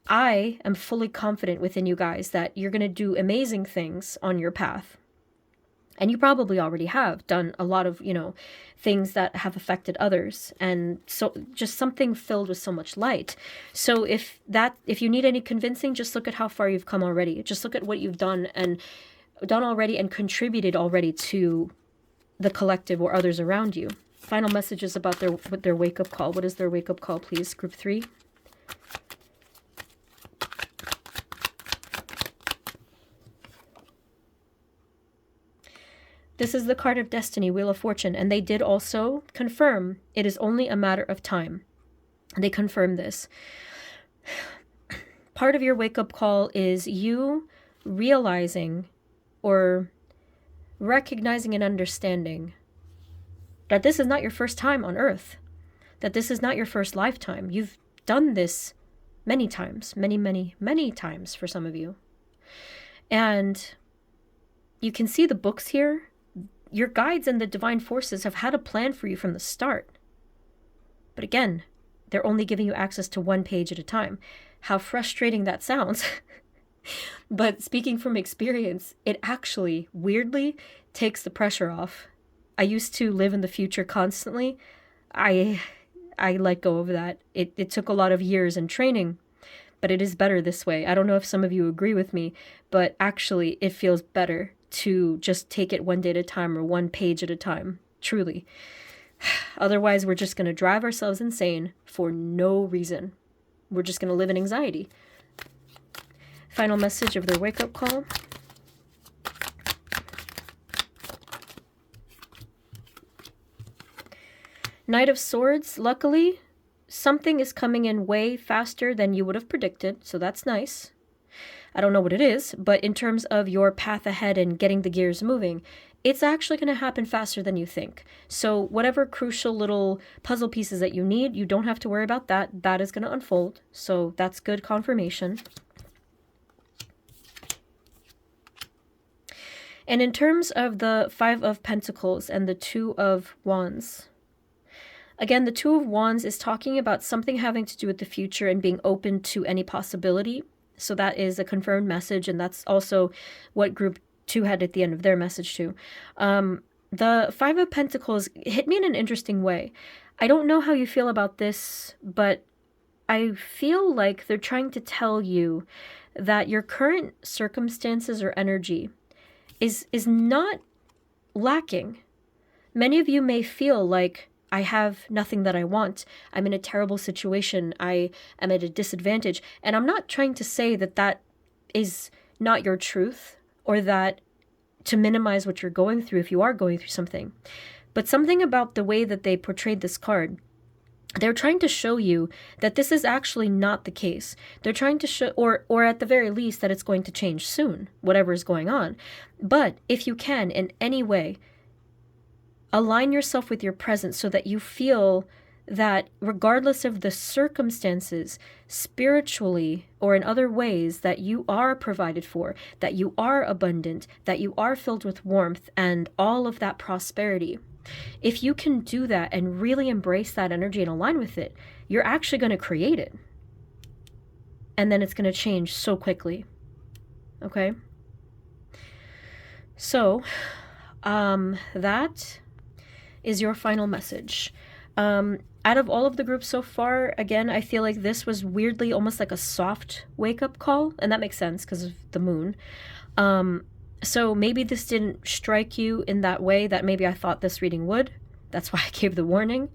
I am fully confident within you guys that you're going to do amazing things on your path. And you probably already have done a lot of, things that have affected others. And so just something filled with so much light. So if you need any convincing, just look at how far you've come already. Just look at what you've done already and contributed already to the collective or others around you. Final messages about their wake-up call. What is their wake-up call, please? Group 3. This is the card of destiny, Wheel of Fortune, and they did also confirm it is only a matter of time. They confirm this. Part of your wake-up call is you realizing or recognizing and understanding that this is not your first time on Earth, that this is not your first lifetime. You've done this many times, many, many, many times for some of you. And you can see the books here. Your guides and the divine forces have had a plan for you from the start. But again, they're only giving you access to one page at a time. How frustrating that sounds. But speaking from experience, it actually, weirdly, takes the pressure off. I used to live in the future constantly. I let go of that. It took a lot of years and training, but it is better this way. I don't know if some of you agree with me, but actually it feels better to just take it one day at a time or one page at a time, truly. Otherwise, we're just going to drive ourselves insane for no reason. We're just going to live in anxiety. Final message of their wake-up call. Knight of Swords, luckily, something is coming in way faster than you would have predicted, so that's nice. I don't know what it is, but in terms of your path ahead and getting the gears moving, it's actually going to happen faster than you think. So whatever crucial little puzzle pieces that you need, you don't have to worry about that. That is going to unfold. So that's good confirmation. And in terms of the 5 of Pentacles and the 2 of Wands, again, the 2 of Wands is talking about something having to do with the future and being open to any possibility. So that is a confirmed message, and that's also what Group 2 had at the end of their message too. The 5 of Pentacles hit me in an interesting way. I don't know how you feel about this, but I feel like they're trying to tell you that your current circumstances or energy is not lacking. Many of you may feel like, I have nothing that I want. I'm in a terrible situation. I am at a disadvantage. And I'm not trying to say that that is not your truth or that to minimize what you're going through if you are going through something. But something about the way that they portrayed this card, they're trying to show you that this is actually not the case. They're trying to show, or at the very least, that it's going to change soon, whatever is going on. But if you can, in any way, align yourself with your present so that you feel that regardless of the circumstances, spiritually or in other ways, that you are provided for, that you are abundant, that you are filled with warmth and all of that prosperity. If you can do that and really embrace that energy and align with it, you're actually going to create it. And then it's going to change so quickly. Okay? So, that is your final message. Out of all of the groups so far, again, I feel like this was weirdly almost like a soft wake-up call, and that makes sense because of the moon. So maybe this didn't strike you in that way that maybe I thought this reading would. That's why I gave the warning.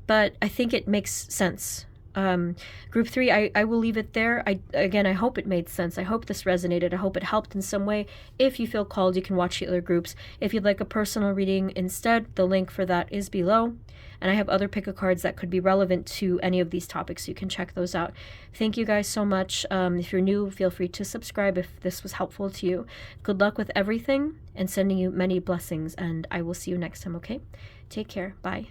But I think it makes sense. Group 3, I will leave it there. I hope it made sense. I hope this resonated. I hope it helped in some way. If you feel called, you can watch the other groups. If you'd like a personal reading instead, the link for that is below. And I have other pick-a-cards that could be relevant to any of these topics, so you can check those out. Thank you guys so much. If you're new, feel free to subscribe if this was helpful to you. Good luck with everything, and sending you many blessings, and I will see you next time, okay? Take care. Bye.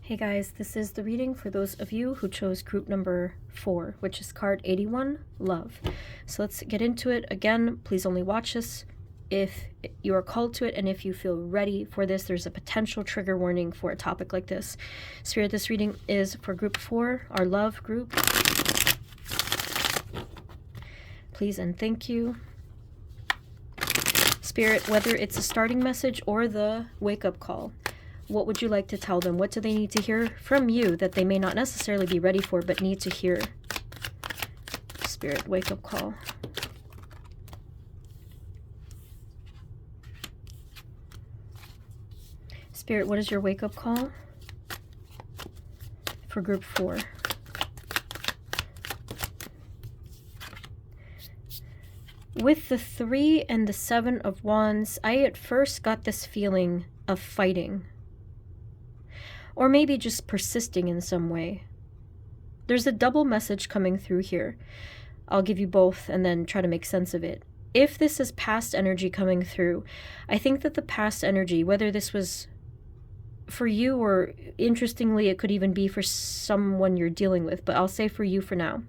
Hey guys, this is the reading for those of you who chose group number 4, which is card 81, Love. So let's get into it. Again, please only watch this if you are called to it and if you feel ready for this. There's a potential trigger warning for a topic like this. Spirit, this reading is for group 4, our love group. Please and thank you. Spirit, whether it's a starting message or the wake-up call, what would you like to tell them? What do they need to hear from you that they may not necessarily be ready for, but need to hear? Spirit, wake-up call. Spirit, what is your wake-up call for group 4? With the 3 and the 7 of Wands, I at first got this feeling of fighting. Or maybe just persisting in some way. There's a double message coming through here. I'll give you both and then try to make sense of it. If this is past energy coming through, I think that the past energy, whether this was for you or interestingly, it could even be for someone you're dealing with, but I'll say for you for now.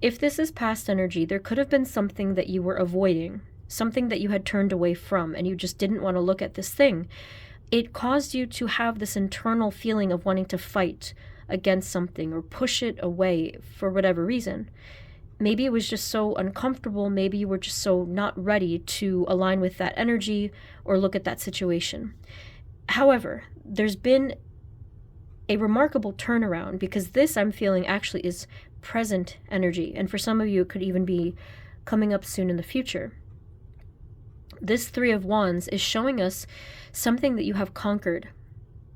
If this is past energy, there could have been something that you were avoiding, something that you had turned away from, and you just didn't want to look at this thing. It caused you to have this internal feeling of wanting to fight against something or push it away for whatever reason. Maybe it was just so uncomfortable. Maybe you were just so not ready to align with that energy or look at that situation. However, there's been a remarkable turnaround because this I'm feeling actually is present energy. And for some of you, it could even be coming up soon in the future. This 3 of Wands is showing us something that you have conquered.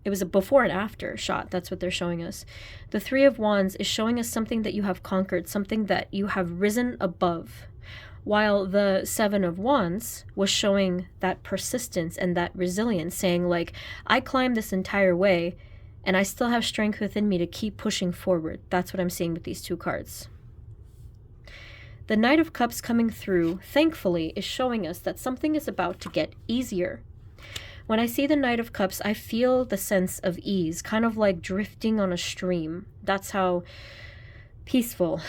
It was a before and after shot. That's what they're showing us. The 3 of Wands is showing us something that you have conquered, something that you have risen above. While the 7 of Wands was showing that persistence and that resilience, saying like, I climbed this entire way and I still have strength within me to keep pushing forward. That's what I'm seeing with these 2 cards. The Knight of Cups coming through, thankfully, is showing us that something is about to get easier. When I see the Knight of Cups, I feel the sense of ease, kind of like drifting on a stream. That's how peaceful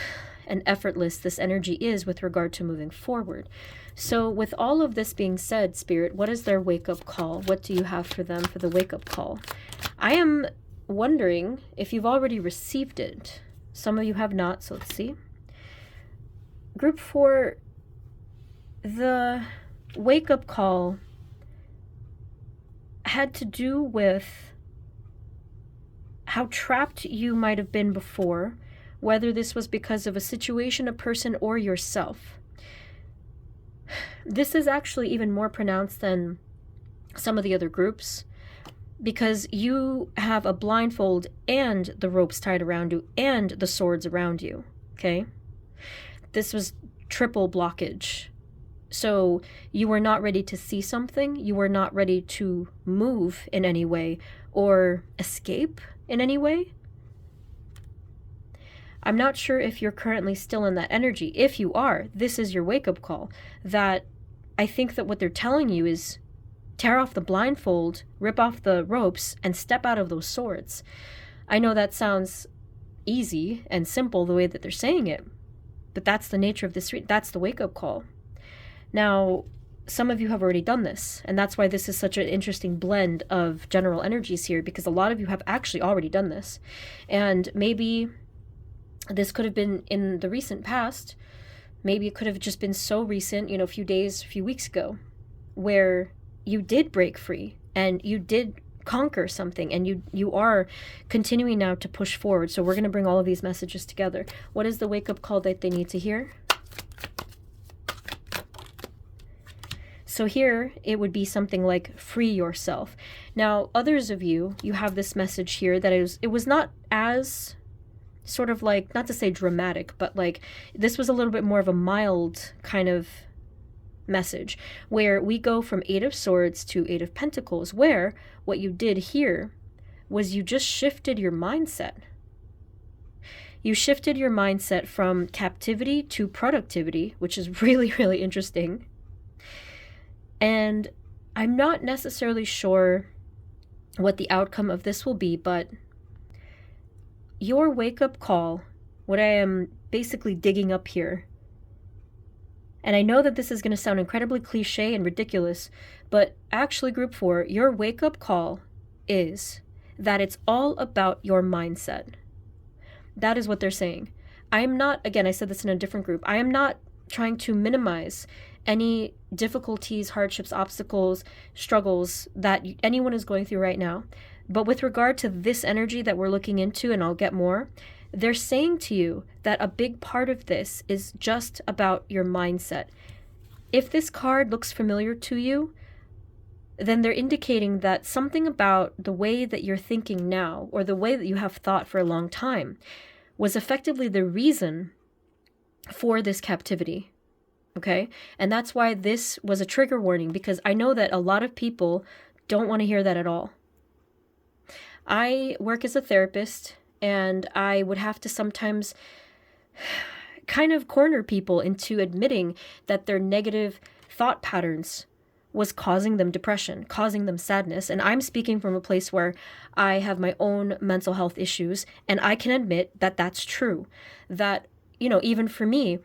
and effortless this energy is with regard to moving forward. So with all of this being said, Spirit, what is their wake-up call? What do you have for them for the wake-up call? I am wondering if you've already received it. Some of you have not, so let's see. Group 4, the wake-up call had to do with how trapped you might have been before, whether this was because of a situation, a person, or yourself. This is actually even more pronounced than some of the other groups because you have a blindfold and the ropes tied around you and the swords around you, okay? This was triple blockage. So you were not ready to see something. You were not ready to move in any way or escape in any way. I'm not sure if you're currently still in that energy. If you are, this is your wake-up call. That I think that what they're telling you is tear off the blindfold, rip off the ropes, and step out of those swords. I know that sounds easy and simple the way that they're saying it, but that's the nature of this. That's the wake-up call. Now, some of you have already done this, and that's why this is such an interesting blend of general energies here, because a lot of you have actually already done this. And maybe this could have been in the recent past. Maybe it could have just been so recent, a few days, a few weeks ago, where you did break free and you did conquer something, and you are continuing now to push forward. So we're going to bring all of these messages together. What is the wake-up call that they need to hear? So here it would be something like free yourself. Now, others of you have this message here that it was not as sort of like, not to say dramatic, but like this was a little bit more of a mild kind of message where we go from 8 of Swords to 8 of Pentacles, where what you did here was you just shifted your mindset. You shifted your mindset from captivity to productivity, which is really, really interesting. And I'm not necessarily sure what the outcome of this will be, but your wake-up call, what I am basically digging up here, and I know that this is going to sound incredibly cliche and ridiculous, but actually, Group 4, your wake-up call is that it's all about your mindset. That is what they're saying. I am not, again, I said this in a different group, I am not trying to minimize any difficulties, hardships, obstacles, struggles that anyone is going through right now. But with regard to this energy that we're looking into, and I'll get more, they're saying to you that a big part of this is just about your mindset. If this card looks familiar to you, then they're indicating that something about the way that you're thinking now, or the way that you have thought for a long time, was effectively the reason for this captivity. Okay? And that's why this was a trigger warning, because I know that a lot of people don't want to hear that at all. I work as a therapist, and I would have to sometimes kind of corner people into admitting that their negative thought patterns was causing them depression, causing them sadness. And I'm speaking from a place where I have my own mental health issues, and I can admit that that's true. That, even for me,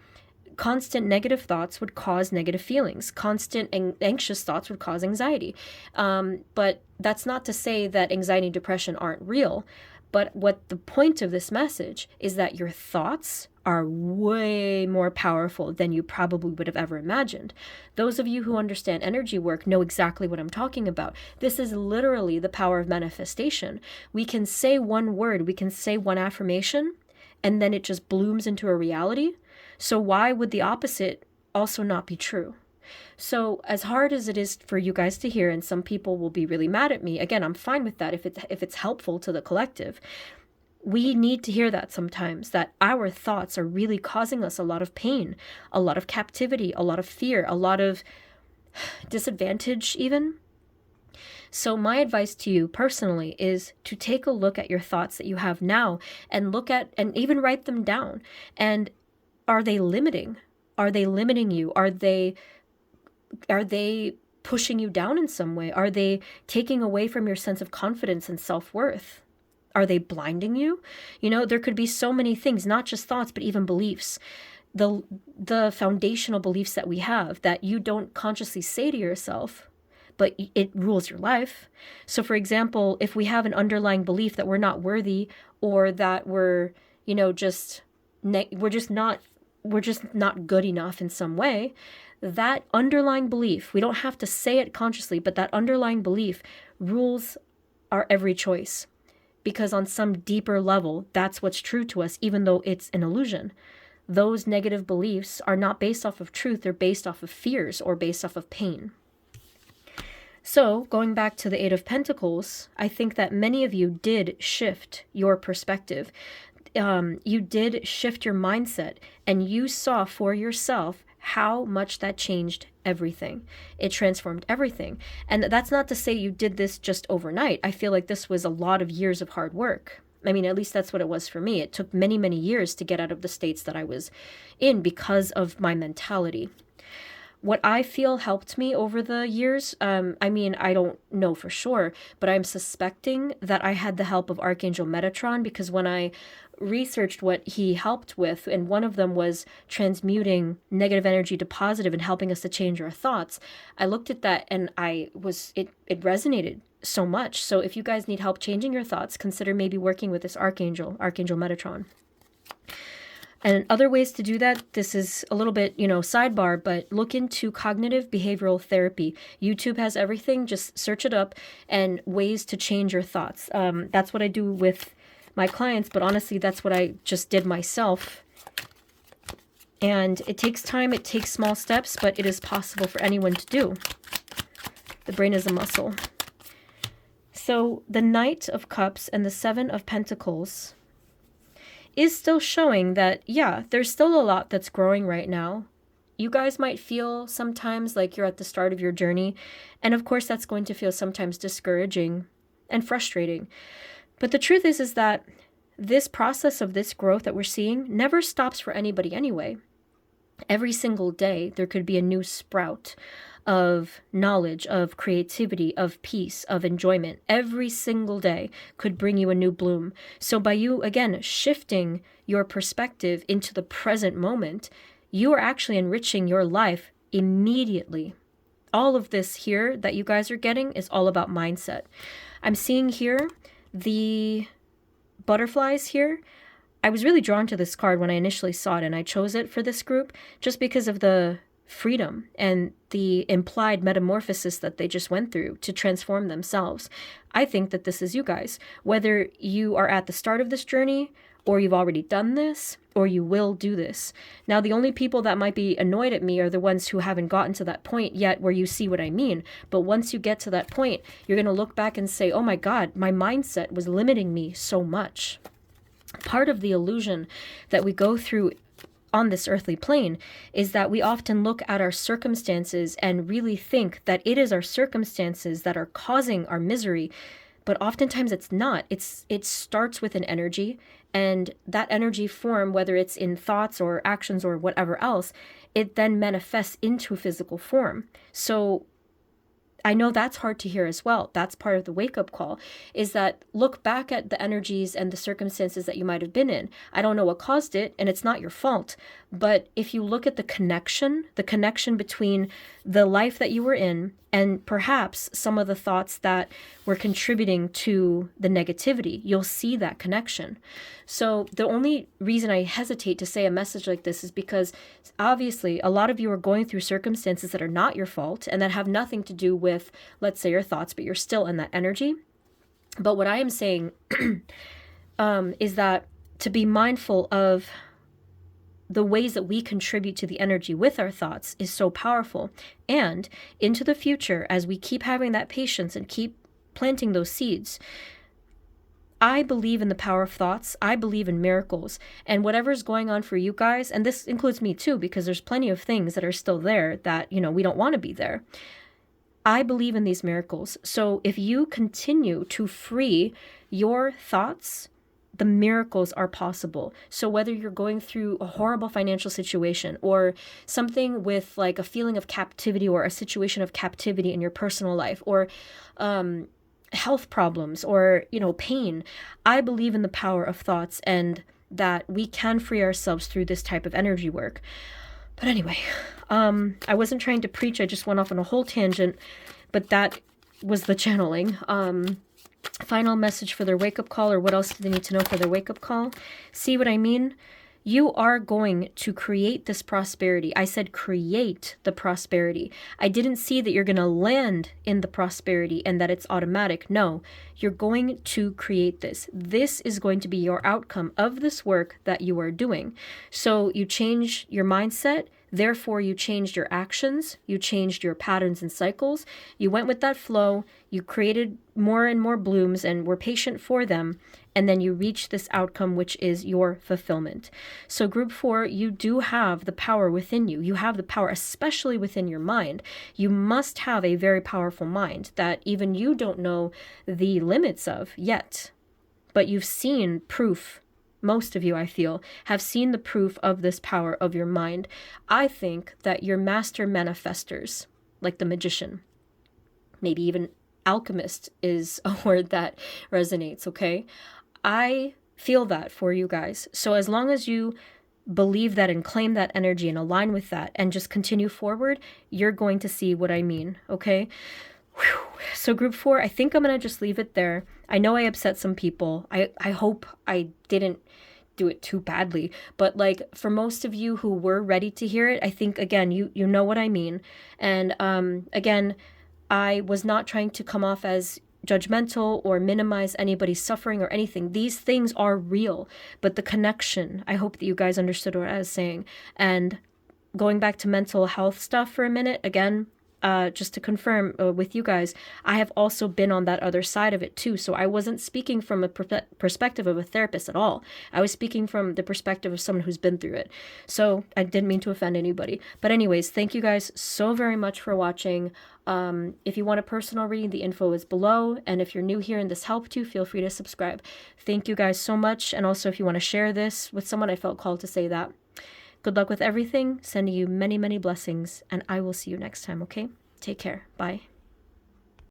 constant negative thoughts would cause negative feelings. Constant anxious thoughts would cause anxiety. But that's not to say that anxiety and depression aren't real. But what the point of this message is that your thoughts are way more powerful than you probably would have ever imagined. Those of you who understand energy work know exactly what I'm talking about. This is literally the power of manifestation. We can say one word, we can say one affirmation, and then it just blooms into a reality. So why would the opposite also not be true? So as hard as it is for you guys to hear, and some people will be really mad at me, again, I'm fine with that if it's helpful to the collective. We need to hear that sometimes, that our thoughts are really causing us a lot of pain, a lot of captivity, a lot of fear, a lot of disadvantage even. So my advice to you personally is to take a look at your thoughts that you have now and look at, and even write them down. And are they limiting? Are they limiting you? Are they pushing you down in some way? Are they taking away from your sense of confidence and self-worth? Are they blinding you? There could be so many things, not just thoughts, but even beliefs. The foundational beliefs that we have that you don't consciously say to yourself, but it rules your life. So for example, if we have an underlying belief that we're not worthy, or that we're just not good enough in some way, that underlying belief, we don't have to say it consciously, but that underlying belief rules our every choice. Because on some deeper level, that's what's true to us, even though it's an illusion. Those negative beliefs are not based off of truth, they're based off of fears or based off of pain. So, going back to the Eight of Pentacles, I think that many of you did shift your perspective. You did shift your mindset, and you saw for yourself how much that changed everything. It transformed everything. And that's not to say you did this just overnight. I feel like this was a lot of years of hard work. I mean, at least that's what it was for me. It took many, many years to get out of the states that I was in because of my mentality. What I feel helped me over the years, I don't know for sure, but I'm suspecting that I had the help of Archangel Metatron, because when I researched what he helped with, and one of them was transmuting negative energy to positive and helping us to change our thoughts, I looked at that and it resonated so much. So if you guys need help changing your thoughts, consider maybe working with this Archangel Metatron. And other ways to do that, this is a little bit, sidebar, but look into cognitive behavioral therapy. YouTube has everything. Just search it up, and ways to change your thoughts. That's what I do with my clients, but honestly, that's what I just did myself. And it takes time, it takes small steps, but it is possible for anyone to do. The brain is a muscle. So the Knight of Cups and the Seven of Pentacles is still showing that, yeah, there's still a lot that's growing right now. You guys might feel sometimes like you're at the start of your journey. And of course, that's going to feel sometimes discouraging and frustrating. But the truth is that this process of this growth that we're seeing never stops for anybody anyway. Every single day, there could be a new sprout of knowledge, of creativity, of peace, of enjoyment. Every single day could bring you a new bloom. So by you, again, shifting your perspective into the present moment, you are actually enriching your life immediately. All of this here that you guys are getting is all about mindset. I'm seeing here the butterflies here. I was really drawn to this card when I initially saw it, and I chose it for this group just because of the freedom and the implied metamorphosis that they just went through to transform themselves. I think that this is you guys. Whether you are at the start of this journey, or you've already done this, or you will do this. Now, the only people that might be annoyed at me are the ones who haven't gotten to that point yet where you see what I mean. But once you get to that point, you're going to look back and say, oh my God, my mindset was limiting me so much. Part of the illusion that we go through on this earthly plane is that we often look at our circumstances and really think that it is our circumstances that are causing our misery. But oftentimes it's not. It starts with an energy, and that energy form, whether it's in thoughts or actions or whatever else, it then manifests into physical form. So I know that's hard to hear as well. That's part of the wake-up call, is that look back at the energies and the circumstances that you might have been in. I don't know what caused it, and it's not your fault. But if you look at the connection between the life that you were in and perhaps some of the thoughts that were contributing to the negativity, you'll see that connection. So the only reason I hesitate to say a message like this is because obviously a lot of you are going through circumstances that are not your fault and that have nothing to do with, let's say, your thoughts, but you're still in that energy. But what I am saying is that to be mindful of the ways that we contribute to the energy with our thoughts is so powerful. And into the future, as we keep having that patience and keep planting those seeds, I believe in the power of thoughts. I believe in miracles. And whatever's going on for you guys, and this includes me too, because there's plenty of things that are still there that, we don't want to be there. I believe in these miracles. So if you continue to free your thoughts, the miracles are possible. So whether you're going through a horrible financial situation or something with like a feeling of captivity or a situation of captivity in your personal life, or health problems or, pain, I believe in the power of thoughts and that we can free ourselves through this type of energy work. But anyway, I wasn't trying to preach. I just went off on a whole tangent, but that was the channeling. Final message for their wake-up call, or what else do they need to know for their wake-up call? See what I mean? You are going to create this prosperity. I said create the prosperity. I didn't see that you're going to land in the prosperity and that it's automatic. No, you're going to create this. This is going to be your outcome of this work that you are doing. So you change your mindset. Therefore, you changed your actions, you changed your patterns and cycles, you went with that flow, you created more and more blooms and were patient for them, and then you reach this outcome, which is your fulfillment. So group 4, you do have the power within you. You have the power, especially within your mind. You must have a very powerful mind that even you don't know the limits of yet, but you've seen proof. Most of you, I feel, have seen the proof of this power of your mind. I think that you're master manifestors, like the magician. Maybe even alchemist is a word that resonates, okay? I feel that for you guys. So as long as you believe that and claim that energy and align with that and just continue forward, you're going to see what I mean, okay? Whew. So group 4, I think I'm going to just leave it there. I know I upset some people. I hope I didn't do it too badly. But like for most of you who were ready to hear it, I think, again, you know what I mean. And again, I was not trying to come off as judgmental or minimize anybody's suffering or anything. These things are real. But the connection, I hope that you guys understood what I was saying. And going back to mental health stuff for a minute, again, just to confirm with you guys, I have also been on that other side of it too. So I wasn't speaking from a perspective of a therapist at all. I was speaking from the perspective of someone who's been through it. So I didn't mean to offend anybody. But anyways, thank you guys so very much for watching. If you want a personal reading, the info is below. And if you're new here and this helped you, feel free to subscribe. Thank you guys so much. And also if you want to share this with someone, I felt called to say that. Good luck with everything. Sending you many, many blessings. And I will see you next time, okay? Take care. Bye.